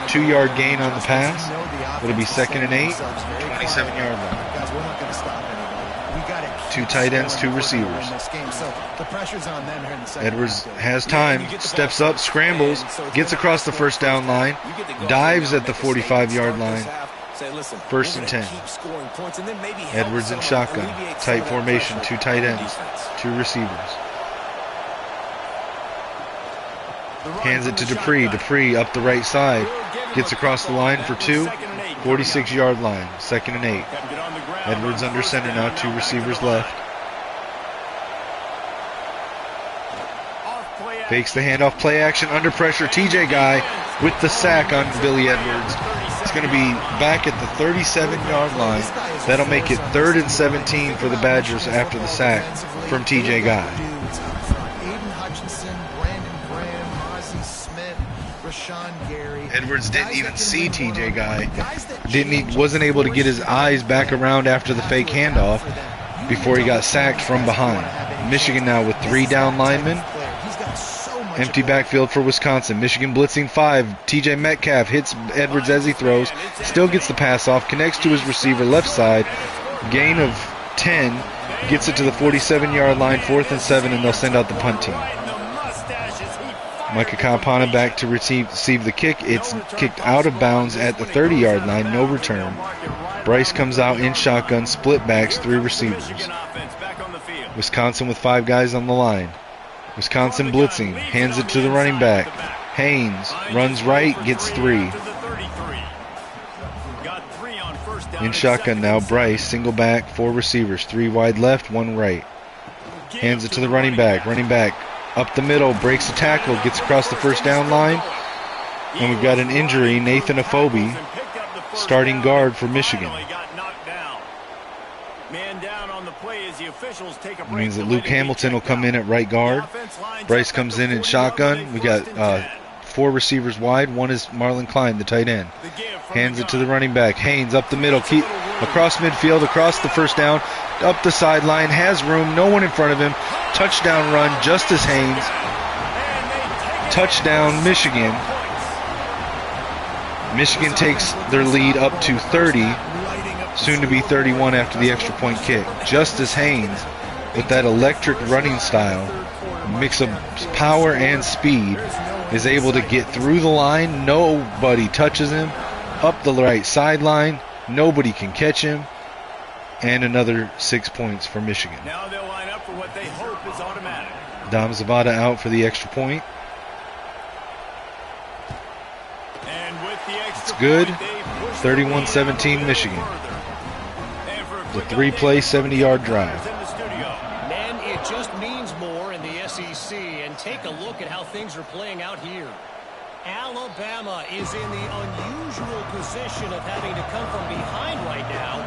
2-yard gain on the pass. It'll be 2nd and 8. 27-yard line. Guys, we're not going to stop anybody. We got to 2 tight ends, 2 receivers. So the pressure's on them here in the second Edwards half. has time, steps up, scrambles, gets across the first down line, dives at the 45-yard line. First and 10. Edwards in shotgun, tight formation, 2 tight ends, 2 receivers. Hands it to Dupree. Dupree up the right side, gets across the line for 2, 46-yard line, 2nd and 8. Edwards under center now, 2 receivers left. Fakes the handoff, play action, under pressure. TJ Guy with the sack on Billy Edwards. It's going to be back at the 37-yard line. That'll make it 3rd and 17 for the Badgers after the sack from TJ Guy. Edwards didn't even see TJ Guy. Wasn't able to get his eyes back around after the fake handoff before he got sacked from behind. Michigan now with 3 down linemen. Empty backfield for Wisconsin. Michigan blitzing 5. TJ Metcalf hits Edwards as he throws. Still gets the pass off. Connects to his receiver left side. Gain of 10. Gets it to the 47-yard line. 4th and 7, and they'll send out the punt team. Micah Kampana back to receive the kick. It's kicked out of bounds at the 30-yard line. No return. Bryce comes out in shotgun. Split backs. 3 receivers. Wisconsin with 5 guys on the line. Wisconsin blitzing, hands it to the running back. Haynes runs right, gets 3. In shotgun now, Bryce, single back, 4 receivers, 3 wide left, 1 right. Hands it to the running back. Running back up the middle, breaks the tackle, gets across the first down line. And we've got an injury, Nathan Afobe, starting guard for Michigan. It means that Luke Hamilton will come in at right guard. Bryce comes in shotgun. We got 4 receivers wide. 1 is Marlon Klein, the tight end. Hands it to the running back. Haynes up the middle, across midfield, across the first down, up the sideline, has room, no one in front of him. Touchdown run, Justice Haynes. Touchdown, Michigan. Michigan takes their lead up to 30. Soon to be 31 after the extra point kick. Justice Haynes, with that electric running style, mix of power and speed, is able to get through the line. Nobody touches him. Up the right sideline. Nobody can catch him. And another 6 points for Michigan. Now they'll line up for what they hope is automatic. Dom Zavada out for the extra point. And with the extra It's good. 31-17 Michigan. The 3-play, 70-yard drive. Man, it just means more in the SEC. And take a look at how things are playing out here. Alabama is in the unusual position of having to come from behind right now.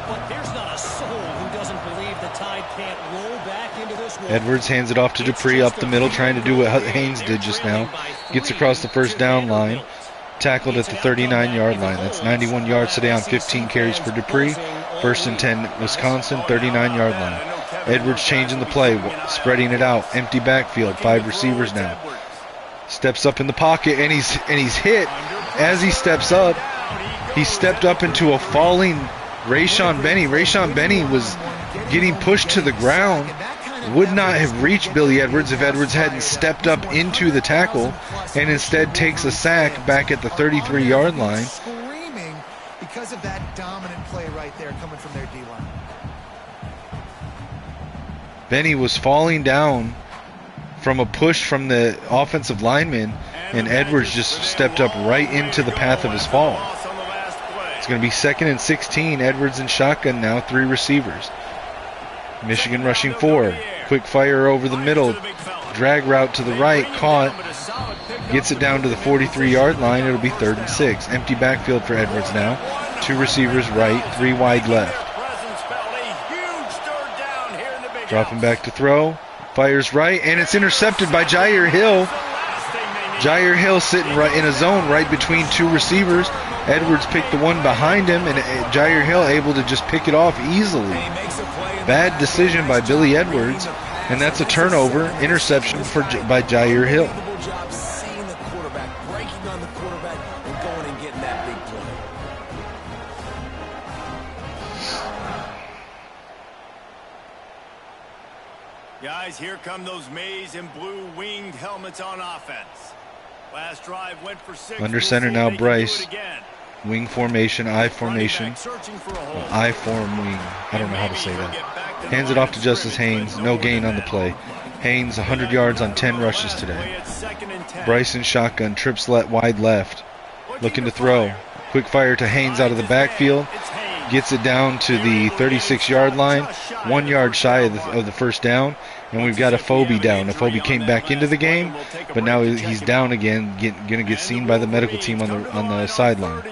But there's not a soul who doesn't believe the Tide can't roll back into this one. Edwards hands it off to Dupree up the middle, trying to do what Haynes did just now. Gets across the first down line. Tackled at the 39-yard line. That's 91 yards today on 15 carries for Dupree. 1st and 10, Wisconsin, 39-yard line. Edwards changing the play, spreading it out. Empty backfield, 5 receivers now. Steps up in the pocket, and he's hit. As he steps up, He stepped up into a falling Rayshon Benny. Rayshon Benny was getting pushed to the ground. Would not have reached Billy Edwards if Edwards hadn't stepped up into the tackle, and instead takes a sack back at the 33-yard line. Screaming because of that dominant play right there coming from their D-line. Benny was falling down from a push from the offensive lineman, and Edwards just stepped up right into the path of his fall. It's going to be 2nd and 16. Edwards in shotgun now, 3 receivers. Michigan rushing 4. Quick fire over the middle. Drag route to the right, caught. Gets it down to the 43-yard line. It'll be 3rd and 6. Empty backfield for Edwards now. 2 receivers right, 3 wide left. Dropping back to throw. Fires right, and it's intercepted by Jair Hill. Jair Hill sitting right in a zone right between 2 receivers. Edwards picked the one behind him, and Jair Hill able to just pick it off easily. Bad decision by Billy Edwards, and that's a turnover, interception by Jair Hill. Seeing the quarterback, breaking on the quarterback, and going and getting that big play. Guys, here come those maize and blue winged helmets on offense. Last drive went for 6. Under center now, Bryce. Wing formation, I formation. I form wing. I don't know how to say that. Hands it off to Justice Haynes. No gain on the play. Haynes 100 yards on 10 rushes today. Bryce in shotgun. Trips wide left. Looking to throw. Quick fire to Haynes out of the backfield. Gets it down to the 36-yard line. 1 yard shy of the first down. And we've got Afobe down. Afobe came back into the game, but now he's down again, going to get seen by the medical team on the sideline.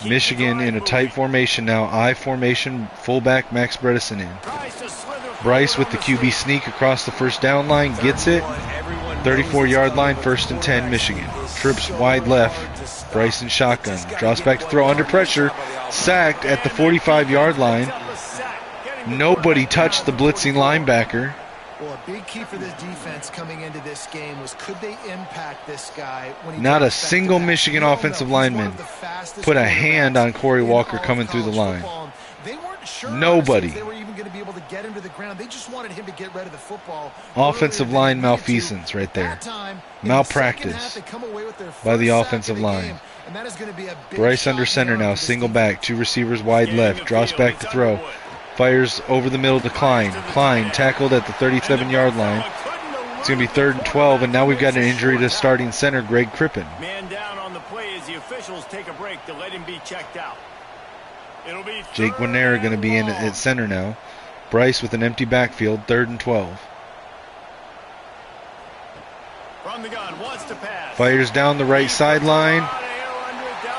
Michigan in a tight formation now. I formation, fullback Max Bredesen in. Bryce with the QB sneak across the first down line, gets it. 34-yard line, 1st and 10, Michigan. Trips wide left. Bryce in shotgun. Draws back to throw under pressure. Sacked at the 45-yard line. Nobody touched the blitzing linebacker. Well, a big key for this defense coming into this game was, could they impact this guy when he Not a single Michigan offensive lineman put a hand on Corey Walker coming through the line. They weren't sure Nobody. they were even going to be able to get him to the ground. They just wanted him to get rid of the football. Offensive line malfeasance right there. Malpractice by the offensive line. Bryce under center now, single back, 2 receivers wide left, draws back to throw. Fires over the middle to Klein. Klein tackled at the 37-yard line. It's going to be 3rd and 12, and now we've got an injury to starting center, Greg Crippen. Man down on the play as the officials take a break to let him be checked out. It'll be Jake Guanera going to be in at center now. Bryce with an empty backfield, 3rd and 12. From the gun, wants to pass. Fires down the right sideline.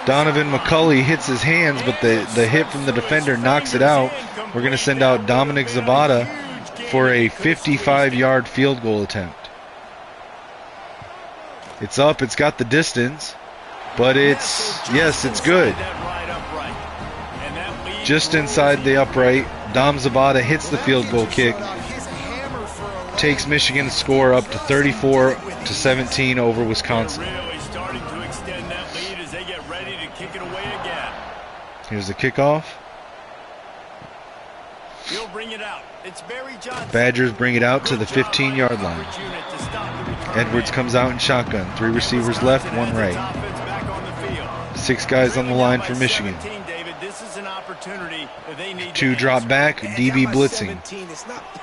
Donovan McCulley hits his hands, but the hit from the defender knocks it out. We're going to send out Dominic Zabata for a 55-yard field goal attempt. It's up. It's got the distance, but it's good. Just inside the upright. Dom Zabata hits the field goal kick. Takes Michigan's score up to 34-17 over Wisconsin. Here's the kickoff. Badgers bring it out to the 15-yard line. Edwards comes out in shotgun. 3 receivers left, 1 right. 6 guys on the line for Michigan. 2 drop back, DB blitzing.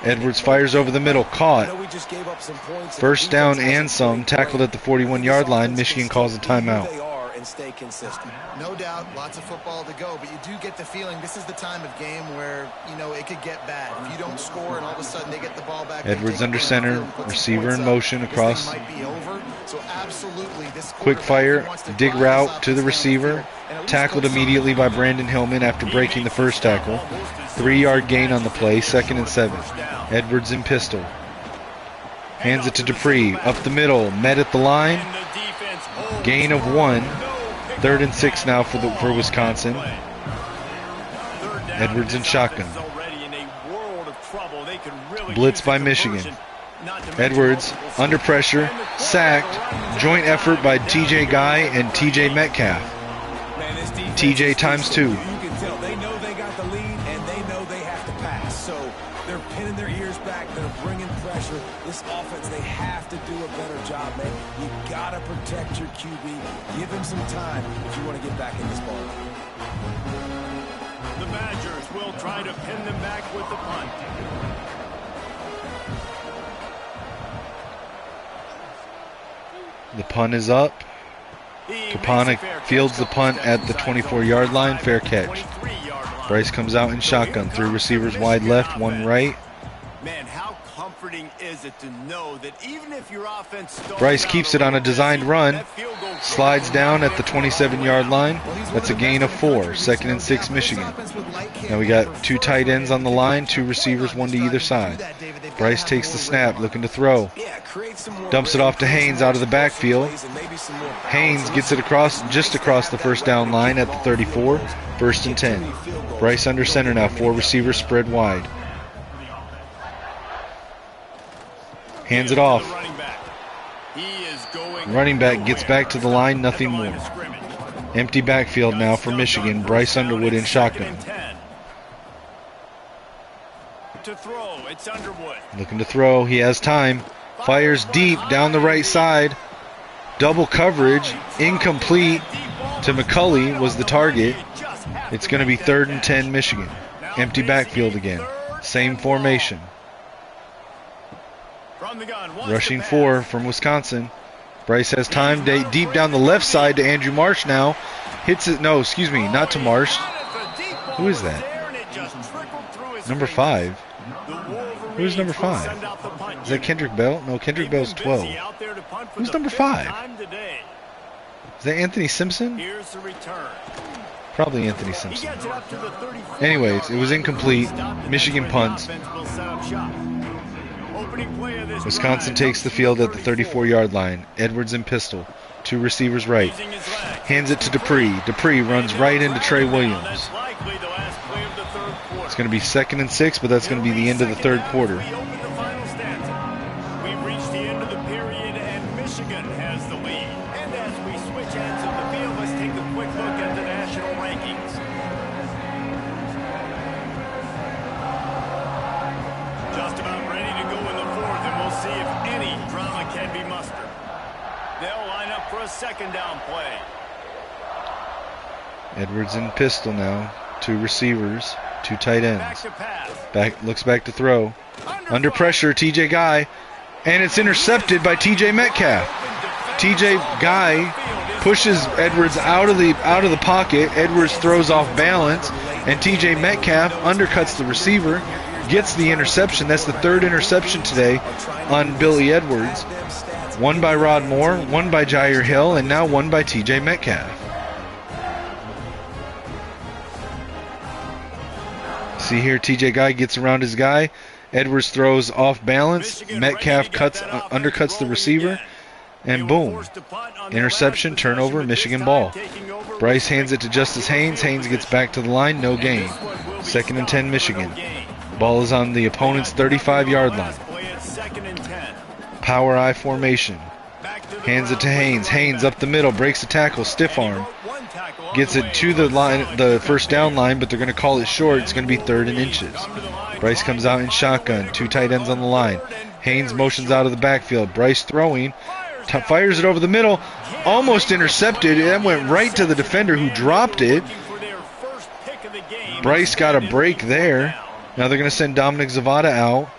Edwards fires over the middle, caught. 1st down and some, tackled at the 41-yard line. Michigan calls a timeout. Stay consistent. No doubt, lots of football to go, but you do get the feeling this is the time of game where, it could get bad. If you don't score and all of a sudden they get the ball back. Edwards under center, receiver in motion across. So absolutely, this quick fire, dig route to the receiver. Tackled immediately by Brandon Hillman after breaking the first tackle. 3-yard gain on the play, 2nd and 7. Edwards in pistol. Hands it to Dupree, up the middle, met at the line. Gain of 1. 3rd and 6 now for Wisconsin. Edwards in shotgun. Blitz by Michigan. Edwards under pressure, sacked. Joint effort by TJ Guy and TJ Metcalf. TJ times 2. You can tell they know they got the lead, and they know they have to pass. So they're pinning their ears back. They're bringing pressure. This offense, they have to do a better job, man. You got to protect your QB. Give him some time if you want to get back in this ball. The Badgers will try to pin them back with the punt. The punt is up. Kapana fields the punt at the 24-yard line. Fair catch. Bryce comes out in shotgun. 3 receivers wide left, 1 right. Man, how comforting is it to know that even if your offense Bryce keeps it on a designed run. Slides down at the 27-yard line. That's a gain of 4. 2nd and 6, Michigan. Now we got 2 tight ends on the line, 2 receivers, 1 to either side. Bryce takes the snap, looking to throw. Dumps it off to Haynes out of the backfield. Haynes gets it just across the first down line at the 34. 1st and 10. Bryce under center now. 4 receivers spread wide. Hands it off. Running back gets back to the line, nothing more. Empty backfield now for Michigan. Bryce Underwood in shotgun. Looking to throw. He has time. Fires deep down the right side. Double coverage. Incomplete to McCulley was the target. It's going to be 3rd and 10 Michigan. Empty backfield again. Same formation. Rushing 4 from Wisconsin. Bryce has time. Deep down the left side to Andrew Marsh now. Hits it. No, excuse me. Not to Marsh. Who is that? Number 5. Who's number 5? Is that Kendrick Bell? No, Kendrick Bell's 12. Who's number 5? Is that Anthony Simpson? Probably Anthony Simpson. Anyways, it was incomplete. Michigan punts. Wisconsin takes the field at the 34-yard line. Edwards in pistol. 2 receivers right. Hands it to Dupree. Dupree runs right into Trey Williams. It's going to be 2nd and 6, but that's going to be the end of the 3rd quarter. We've reached the end of the period, and Michigan has the lead. And as we switch ends of the field, let's take a quick look at the national rankings. Just about ready to go in the 4th, and we'll see if any drama can be mustered. They'll line up for a 2nd down play. Edwards in pistol now. 2 receivers. 2 tight ends. Looks back to throw. Under pressure, TJ Guy. And it's intercepted by TJ Metcalf. TJ Guy pushes Edwards out of the pocket. Edwards throws off balance. And TJ Metcalf undercuts the receiver. Gets the interception. That's the 3rd interception today on Billy Edwards. 1 by Rod Moore, 1 by Jair Hill, and now 1 by TJ Metcalf. See here, TJ Guy gets around his guy. Edwards throws off balance. Metcalf undercuts the receiver. And boom. Interception, turnover, Michigan ball. Bryce hands it to Justice Haynes. Haynes gets back to the line, no gain. 2nd and 10 Michigan. Ball is on the opponent's 35-yard line. Power I formation. Hands it to Haynes. Haynes up the middle, breaks the tackle, stiff arm. Gets it to the line, the 1st down line, but they're going to call it short. It's going to be 3rd and inches. Bryce comes out in shotgun. 2 tight ends on the line. Haynes motions out of the backfield. Bryce throwing. Fires it over the middle. Almost intercepted. That went right to the defender who dropped it. Bryce got a break there. Now they're going to send Dominic Zavada out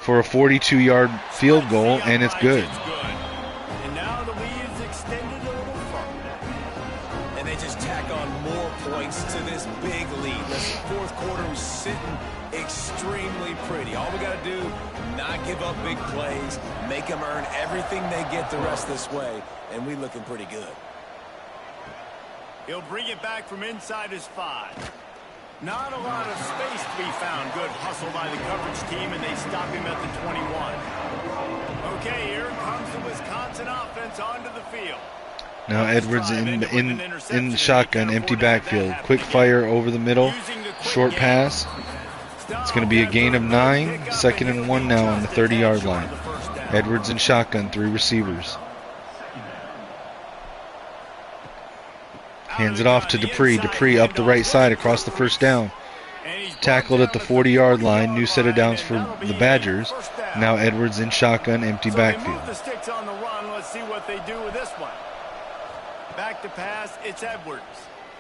for a 42-yard field goal, and it's good. And now the lead is extended a little further. And they just tack on more points to this big lead. This 4th quarter was sitting extremely pretty. All we got to do, not give up big plays, make them earn everything they get the rest this way, and we looking pretty good. He'll bring it back from inside his 5. Not a lot of space to be found. Good hustle by the coverage team, and they stop him at the 21. Okay, here comes the Wisconsin offense onto the field. Now Edwards in the shotgun, empty backfield. Quick fire over the middle, short pass. It's going to be a gain of 9. 2nd and 1 now on the 30-yard line. Edwards in shotgun, 3 receivers. Hands it off to Dupree. Dupree up the right side across the first down. Tackled at the 40-yard line. New set of downs for the Badgers. Now Edwards in shotgun, empty backfield. The sticks on the run. Let's see what they do with this one. Back to pass, it's Edwards.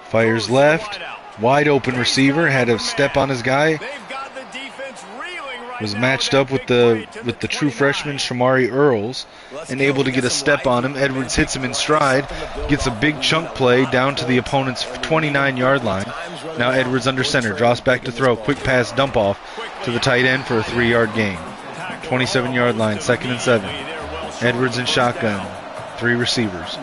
Fires left. Wide open receiver. Had a step on his guy. Was matched up with the true freshman Shamari Earls and able to get a step on him. Edwards hits him in stride. Gets a big chunk play down to the opponent's 29-yard line. Now Edwards under center. Draws back to throw. Quick pass dump off to the tight end for a 3-yard gain. 27-yard line. 2nd and 7. Edwards in shotgun. 3 receivers.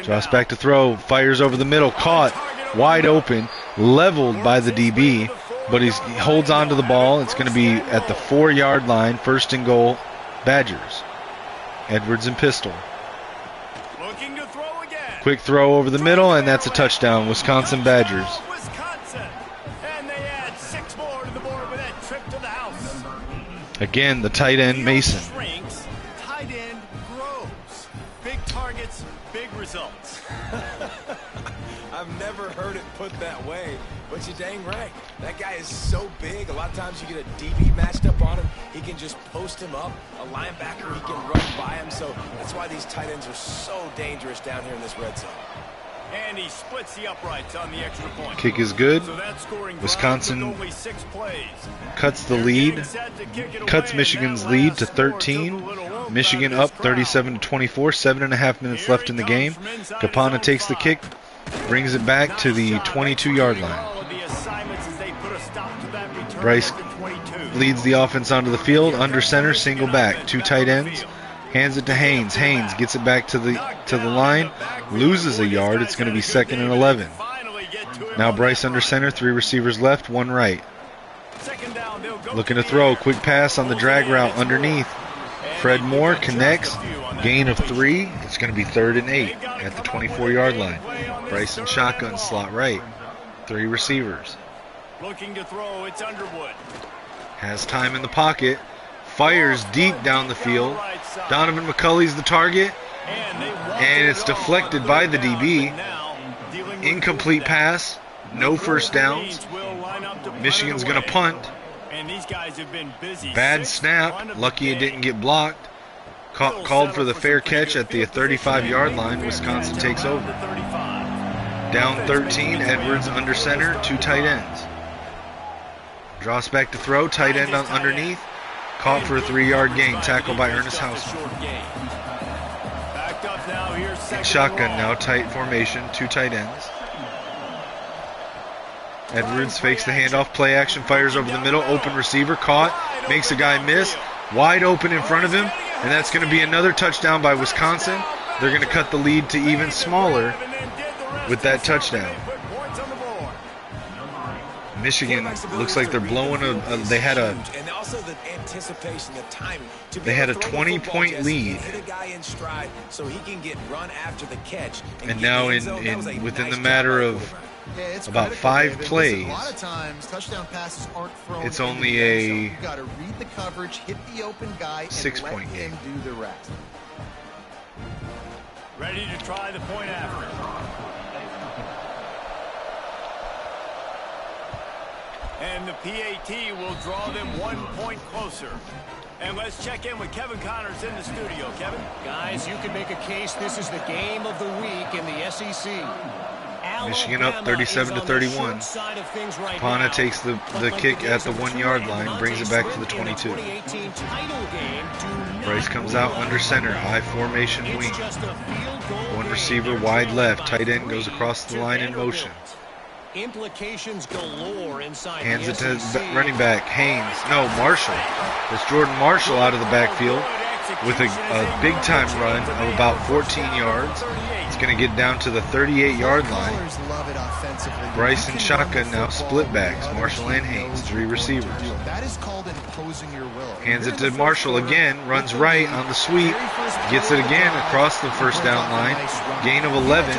Draws back to throw. Fires over the middle. Caught. Wide open. Leveled by the DB. But he holds on to the ball. It's going to be at the 4-yard line. 1st and goal. Badgers. Edwards and pistol. Quick throw over the middle, and that's a touchdown. Wisconsin Badgers. Again, the tight end Mason. Tight end grows. Big targets, big results. I've never heard it put that way, but you're dang right. That guy is so big. A lot of times you get a DB matched up on him. He can just post him up. A linebacker, he can run by him. So that's why these tight ends are so dangerous down here in this red zone. And he splits the uprights on the extra point. Kick is good. So that scoring Wisconsin only 6 plays. Cuts the lead. Cuts Michigan's lead to 13. Michigan up 37-24. 7.5 minutes left in the game. Kapana takes the kick. Brings it back to the 22-yard line. Bryce leads the offense onto the field. Under center, single back. 2 tight ends. Hands it to Haynes. Haynes gets it back to the line. Loses a yard. It's going to be 2nd and 11. Now Bryce under center. 3 receivers left. 1 right. Looking to throw. Quick pass on the drag route underneath. Fred Moore connects. Gain of 3. It's going to be 3rd and 8 at the 24-yard line. Bryce in shotgun slot right. 3 receivers. Looking to throw. It's Underwood. Has time in the pocket. Fires deep down the field. Donovan McCulley's the target. And it's deflected by the DB. Incomplete pass. No first downs. Michigan's going to punt. Bad snap. Lucky it didn't get blocked. Called for the fair catch at the 35-yard line. Wisconsin takes over. Down 13. Edwards under center. 2 tight ends. Draws back to throw. Tight end underneath. Caught for a 3-yard gain. Tackled by Ernest Hausman. Shotgun now. Tight formation. 2 tight ends. Edwards fakes the handoff. Play action. Fires over the middle. Open receiver. Caught. Makes a guy miss. Wide open in front of him. And that's going to be another touchdown by Wisconsin. They're going to cut the lead to even smaller with that touchdown. Michigan looks like they're blowing they had a 20-point lead, and now within the matter of about 5 plays, a lot of times touchdown passes aren't thrown. It's only a you got to read the coverage, hit the open guy, and 6-point game. let him do the rest. Ready to try the point after. And the PAT will draw them 1 point closer. And let's check in with Kevin Connors in the studio. Kevin? Guys, you can make a case this is the game of the week in the SEC. Michigan up 37-31. Kapana takes the kick at the 1-yard line, brings it back to the 22. Bryce comes out under center, high formation wing. 1 receiver wide left, tight end goes across the line in motion. Implications galore inside. Hands it to running back Haynes. No, Marshall. It's Jordan Marshall out of the backfield with a big-time run of about 14 yards. It's going to get down to the 38-yard line. Bryce and shotgun now, split backs. Marshall and Haynes, 3 receivers. Hands it to Marshall again, runs right on the sweep, gets it again across the first down line. Gain of 11,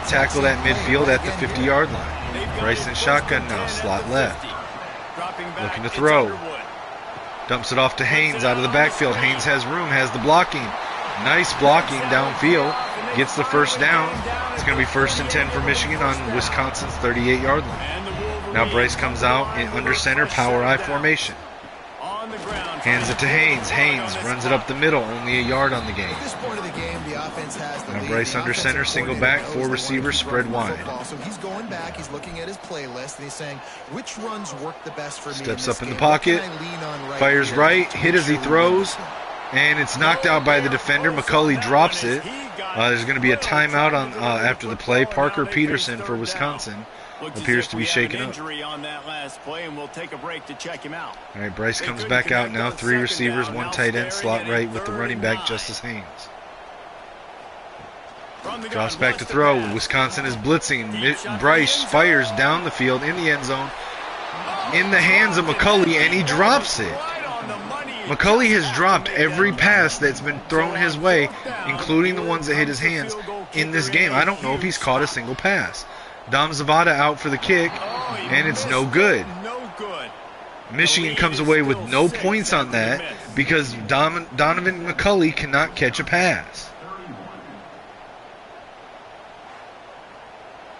tackled at midfield at the 50-yard line. Bryce in shotgun now, slot left. Looking to throw. Dumps it off to Haynes out of the backfield. Haynes has room, has the blocking. Nice blocking downfield. Gets the first down. It's going to be 1st and 10 for Michigan on Wisconsin's 38-yard line. Now Bryce comes out in under center, power I formation. Hands it to Haynes. Haynes runs it up the middle, only a yard on the game. At this point of the game, the offense has the Now lead. Bryce The under offensive center, single coordinator back, knows 4 they receivers, want to spread run the wide. football. So he's going back, he's looking at his playlist, and he's saying, which runs work the best for me? Steps this up in the game? What can pocket, I lean on right fires here right, to hit make as he sure we win throws, this one? and it's knocked out by the defender. McCulley drops it. There's going to be a timeout on after the play. Parker Peterson for Wisconsin appears to be shaken up. On that last play, and we'll take a break to check him out. All right, Bryce comes back out now. 3 receivers, 1 tight end, slot right with the running back, Justice Haynes. Drops back to throw. Wisconsin is blitzing. Bryce fires down the field in the end zone. In the hands of McCulley, and he drops it. McCulley has dropped every pass that's been thrown his way, including the ones that hit his hands in this game. I don't know if he's caught a single pass. Dom Zavada out for the kick, and it's no good. Michigan comes away with no points on that because Donovan McCulley cannot catch a pass.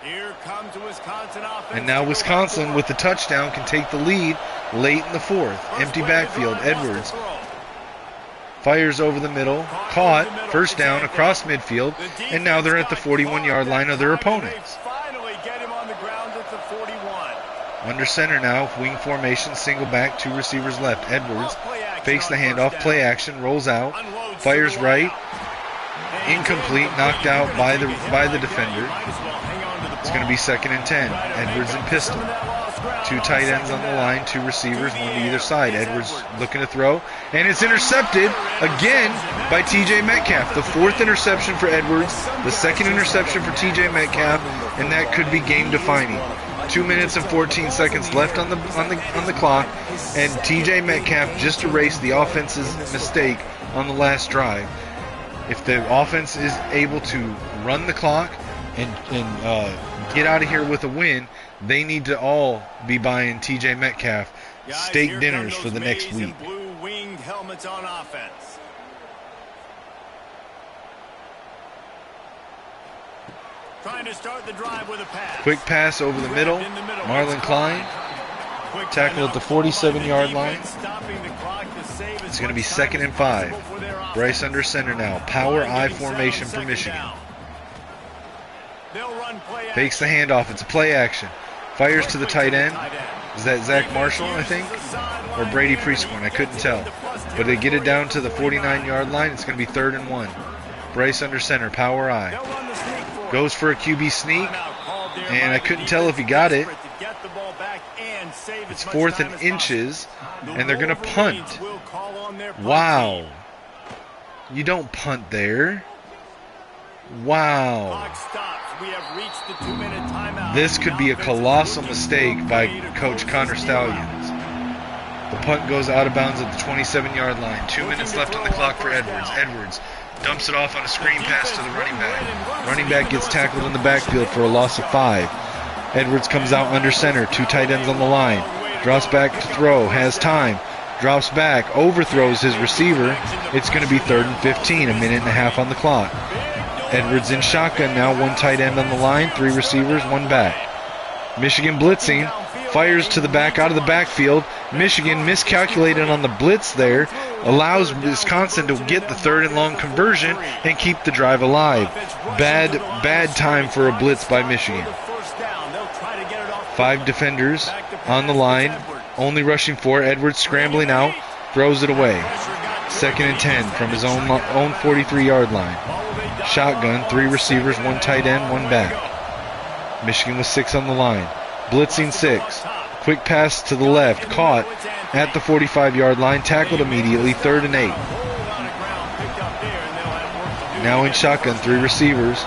Here comes Wisconsin offense. And now Wisconsin, with the touchdown, can take the lead late in the 4th. Empty backfield. Edwards fires over the middle. Caught. 1st down across midfield. And now they're at the 41-yard line of their opponents. Finally get him on the ground at the 41. Under center now. Wing formation. Single back. 2 receivers left. Edwards fakes the handoff. Play action. Rolls out. Fires right. Incomplete. Knocked out by the defender. It's going to be 2nd and 10. Edwards and pistol. 2 tight ends on the line, 2 receivers, 1 to either side. Edwards looking to throw, and it's intercepted again by TJ Metcalf. The 4th interception for Edwards, the 2nd interception for TJ Metcalf, and that could be game defining. 2 minutes and 14 seconds left on the clock, and TJ Metcalf just erased the offense's mistake on the last drive. If the offense is able to run the clock and get out of here with a win, they need to all be buying TJ Metcalf steak dinners for the next week. Blue winged helmets on offense. Trying to start the drive with a pass. Quick pass over the middle. Marlon Klein tackle at the 47-yard line. It's going to be 2nd and 5. Bryce under center now. Power I formation for Michigan. Fakes the handoff. It's a play action. Fires to the tight end. Is that Zach Marshall, I think? Or Brady Prescorn? I couldn't tell. But they get it down to the 49-yard line. It's going to be 3rd and 1. Bryce under center. Power I. Goes for a QB sneak. And I couldn't tell if he got it. It's 4th and inches. And they're going to punt. Wow. You don't punt there. Wow. This could be a colossal mistake by Coach Connor Stallions. The punt goes out of bounds at the 27-yard line. 2 minutes left on the clock for Edwards. Edwards dumps it off on a screen pass to the running back. Running back gets tackled in the backfield for a loss of 5. Edwards comes out under center. 2 tight ends on the line. Drops back to throw. Has time. Drops back. Overthrows his receiver. It's going to be 3rd and 15. A minute and a half on the clock. Edwards in shotgun now. 1 tight end on the line. 3 receivers. 1 back. Michigan blitzing. Fires to the back out of the backfield. Michigan miscalculated on the blitz there. Allows Wisconsin to get the 3rd and long conversion and keep the drive alive. Bad time for a blitz by Michigan. 5 defenders on the line. Only rushing 4. Edwards scrambling out. Throws it away. 2nd and 10 from his own 43-yard line. Shotgun, 3 receivers, 1 tight end, 1 back. Michigan with 6 on the line. Blitzing 6. Quick pass to the left. Caught at the 45-yard line. Tackled immediately. 3rd and 8. Now in shotgun, 3 receivers.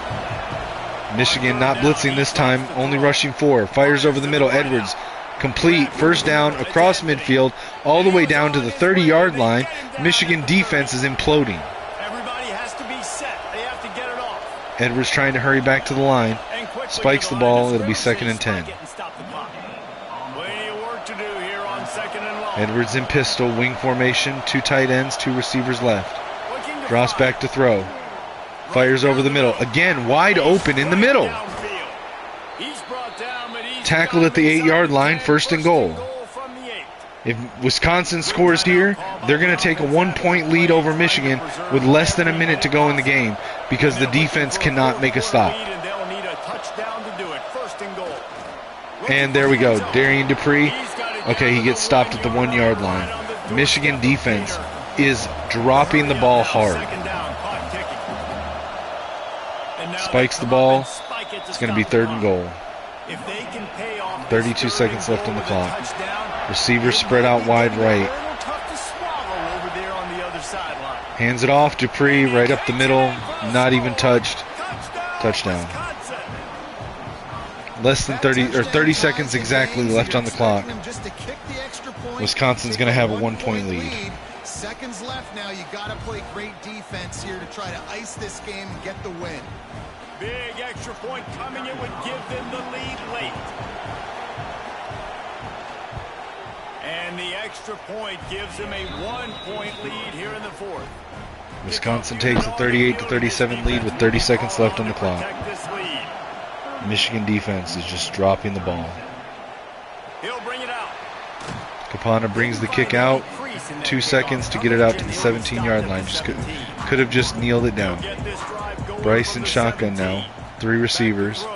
Michigan not blitzing this time. Only rushing 4. Fires over the middle. Edwards complete. 1st down across midfield. All the way down to the 30-yard line. Michigan defense is imploding. Edwards trying to hurry back to the line. Spikes the ball. It'll be 2nd and 10. Edwards in pistol. Wing formation. 2 tight ends. 2 receivers left. Drops back to throw. Fires over the middle. Again, wide open in the middle. Tackled at the 8-yard line, 1st and goal. If Wisconsin scores here, they're going to take a 1-point lead over Michigan with less than a minute to go in the game because the defense cannot make a stop. And there we go. Darian Dupree. Okay, he gets stopped at the 1-yard line. Michigan defense is dropping the ball hard. Spikes the ball. It's going to be 3rd and goal. 32 seconds left on the clock. Receivers spread out wide right. Hands it off. Dupree right up the middle. Not even touched. Touchdown. Less than 30 seconds exactly left on the clock. Wisconsin's going to have a 1-point lead. Seconds left now. You got to play great defense here to try to ice this game and get the win. Big extra point coming. It would give them the lead late. And the extra point gives them a 1-point lead here in the 4th. Wisconsin takes a 38-37 lead with 30 seconds left on the clock. Michigan defense is just dropping the ball. He'll bring it out. Capana brings the kick out. 2 seconds to get it out to the 17-yard line. Just could have just kneeled it down. Bryce in shotgun now. 3 receivers.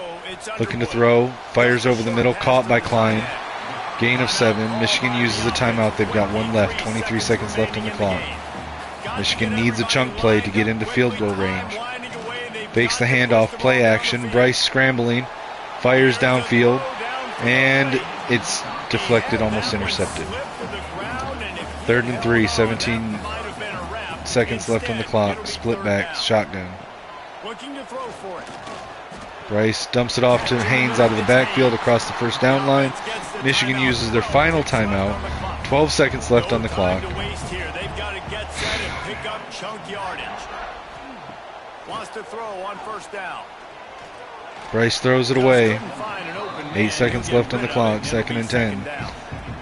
Looking to throw. Fires over the middle. Caught by Klein. Gain of 7. Michigan uses a timeout. They've got 1 left. 23 seconds left on the clock. Michigan needs a chunk play to get into field goal range. Fakes the handoff. Play action. Bryce scrambling. Fires downfield. And it's deflected, almost intercepted. 3rd and 3. 17 seconds left on the clock. Split back. Shotgun. Bryce dumps it off to Haynes out of the backfield across the 1st down line. Michigan uses their final timeout. 12 seconds left on the clock. Bryce throws it away. 8 seconds left on the clock. 2nd and 10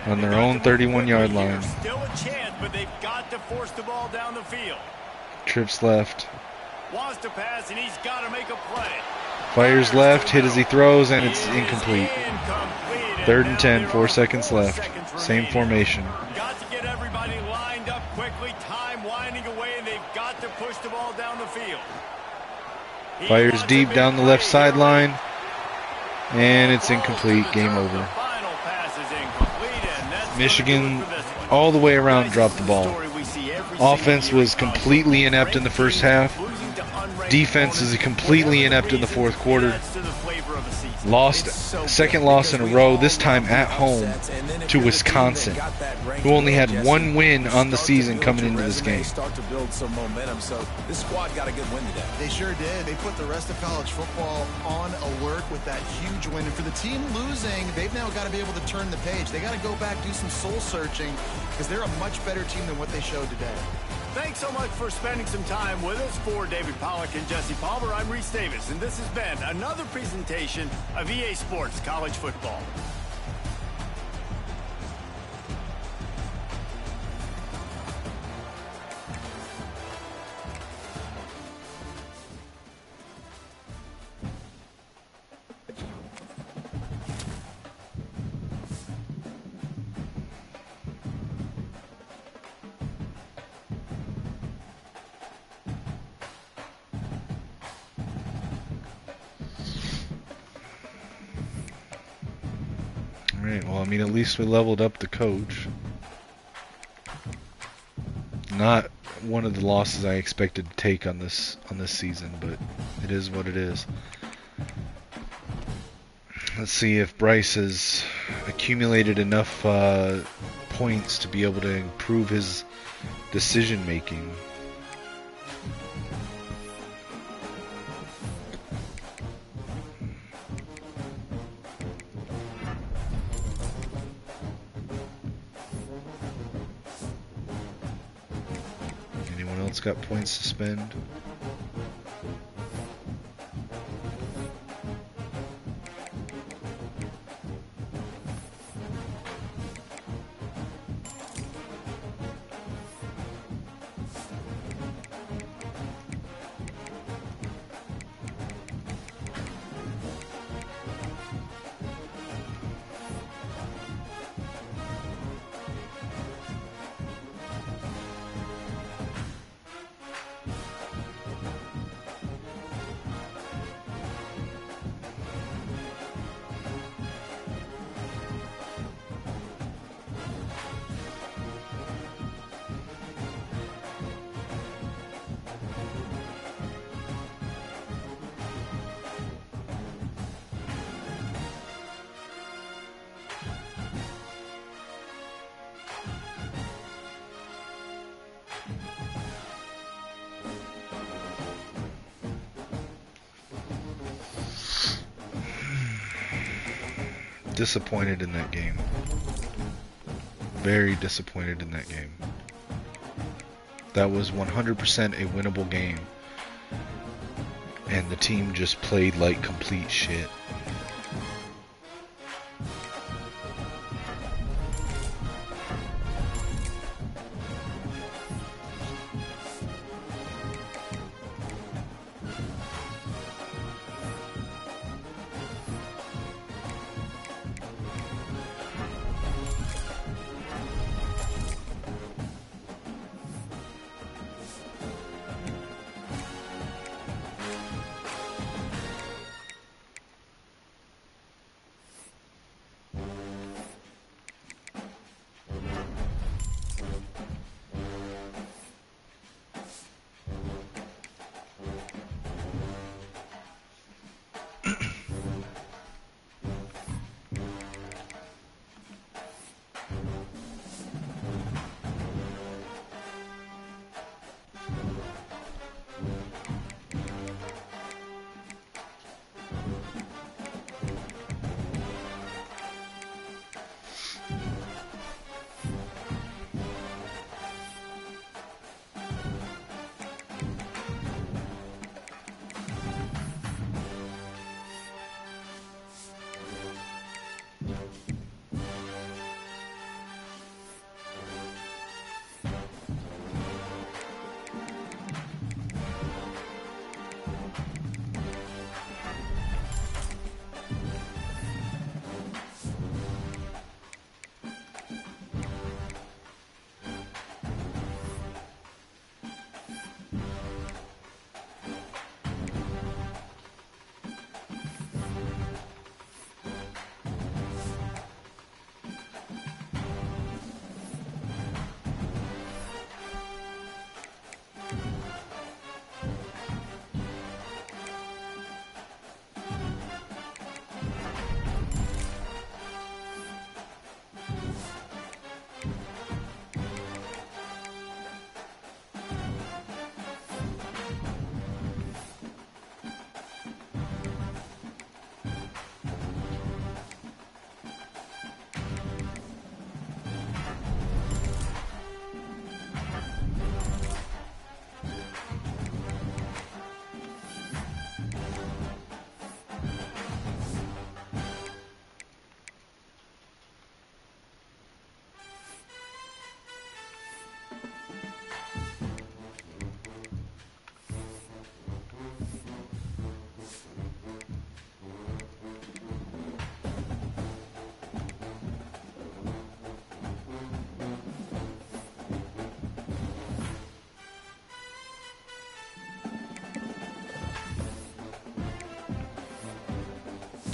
on their own 31-yard line. Trips left. Wants to pass, and he's got to make a play. Fires left, hit as he throws, and it's incomplete. 3rd and 10, 4 seconds left. Same formation. Got to get everybody lined up quickly. Time winding away, and they've got to push the ball down the field. Fires deep down the left sideline, and it's incomplete. Game over. Michigan, all the way around, dropped the ball. Offense was completely inept in the 1st half. Defense is completely inept in the 4th quarter. Lost, 2nd loss in a row, this time at home to Wisconsin, who only had 1 win on the season coming into this game. They sure did. They put the rest of college football on alert with that huge win. And for the team losing, they've now got to be able to turn the page. They got to go back, do some soul searching, because they're a much better team than what they showed today. Thanks so much for spending some time with us. For David Pollack and Jesse Palmer, I'm Reese Davis, and this has been another presentation of EA Sports College Football. Well, I mean, at least we leveled up the coach. Not one of the losses I expected to take on this season, but it is what it is. Let's see if Bryce has accumulated enough points to be able to improve his decision making. Got points to spend. disappointed in that game. Very disappointed in that game. That was 100% a winnable game. And the team just played like complete shit.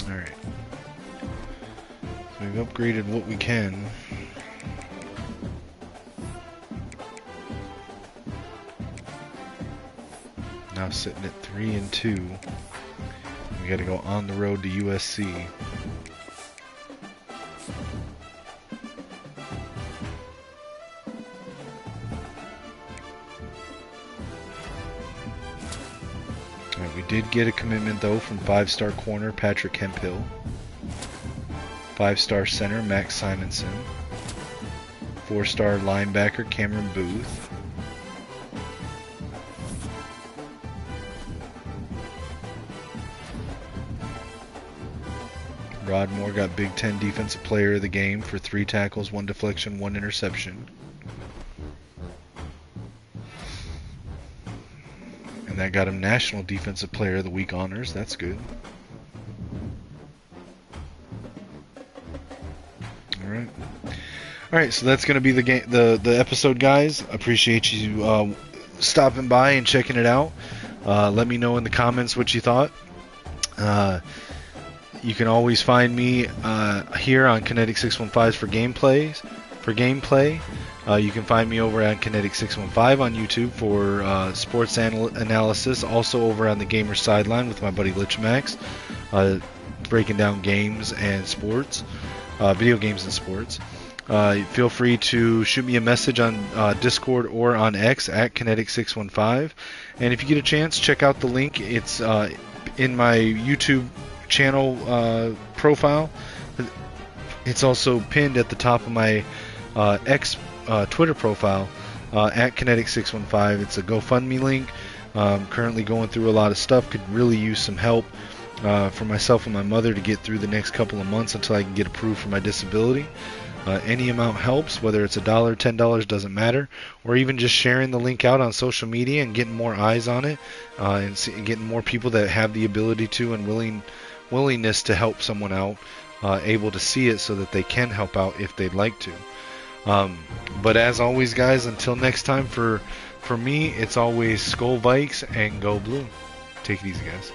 Alright. So we've upgraded what we can. Now sitting at 3-2. We gotta go on the road to USC. We did get a commitment though from 5-star corner Patrick Hemphill, 5-star center Max Simonson, 4-star linebacker Cameron Booth, Rod Moore got Big Ten Defensive Player of the Game for 3 tackles, 1 deflection, 1 interception. And that got him National Defensive Player of the Week honors. That's good. Alright. Alright, so that's going to be the game, the episode, guys. Appreciate you stopping by and checking it out. Let me know in the comments what you thought. You can always find me here on Kinetic 615s for gameplay. You can find me over on Kinetic 615 on YouTube for sports analysis. Also over on the Gamer Sideline with my buddy Lichmax, breaking down games and sports, video games and sports. Feel free to shoot me a message on Discord or on X at Kinetic 615. And if you get a chance, check out the link. It's in my YouTube channel profile. It's also pinned at the top of my X Twitter profile at Kinetic615. It's a GoFundMe link. Currently going through a lot of stuff. Could really use some help for myself and my mother to get through the next couple of months until I can get approved for my disability. Any amount helps, whether it's $1, $10, doesn't matter, or even just sharing the link out on social media and getting more eyes on it, and getting more people that have the ability to and willingness to help someone out, able to see it so that they can help out if they'd like to. But as always, guys, until next time, for me, it's always Skull Vikes and Go Blue. Take it easy, guys.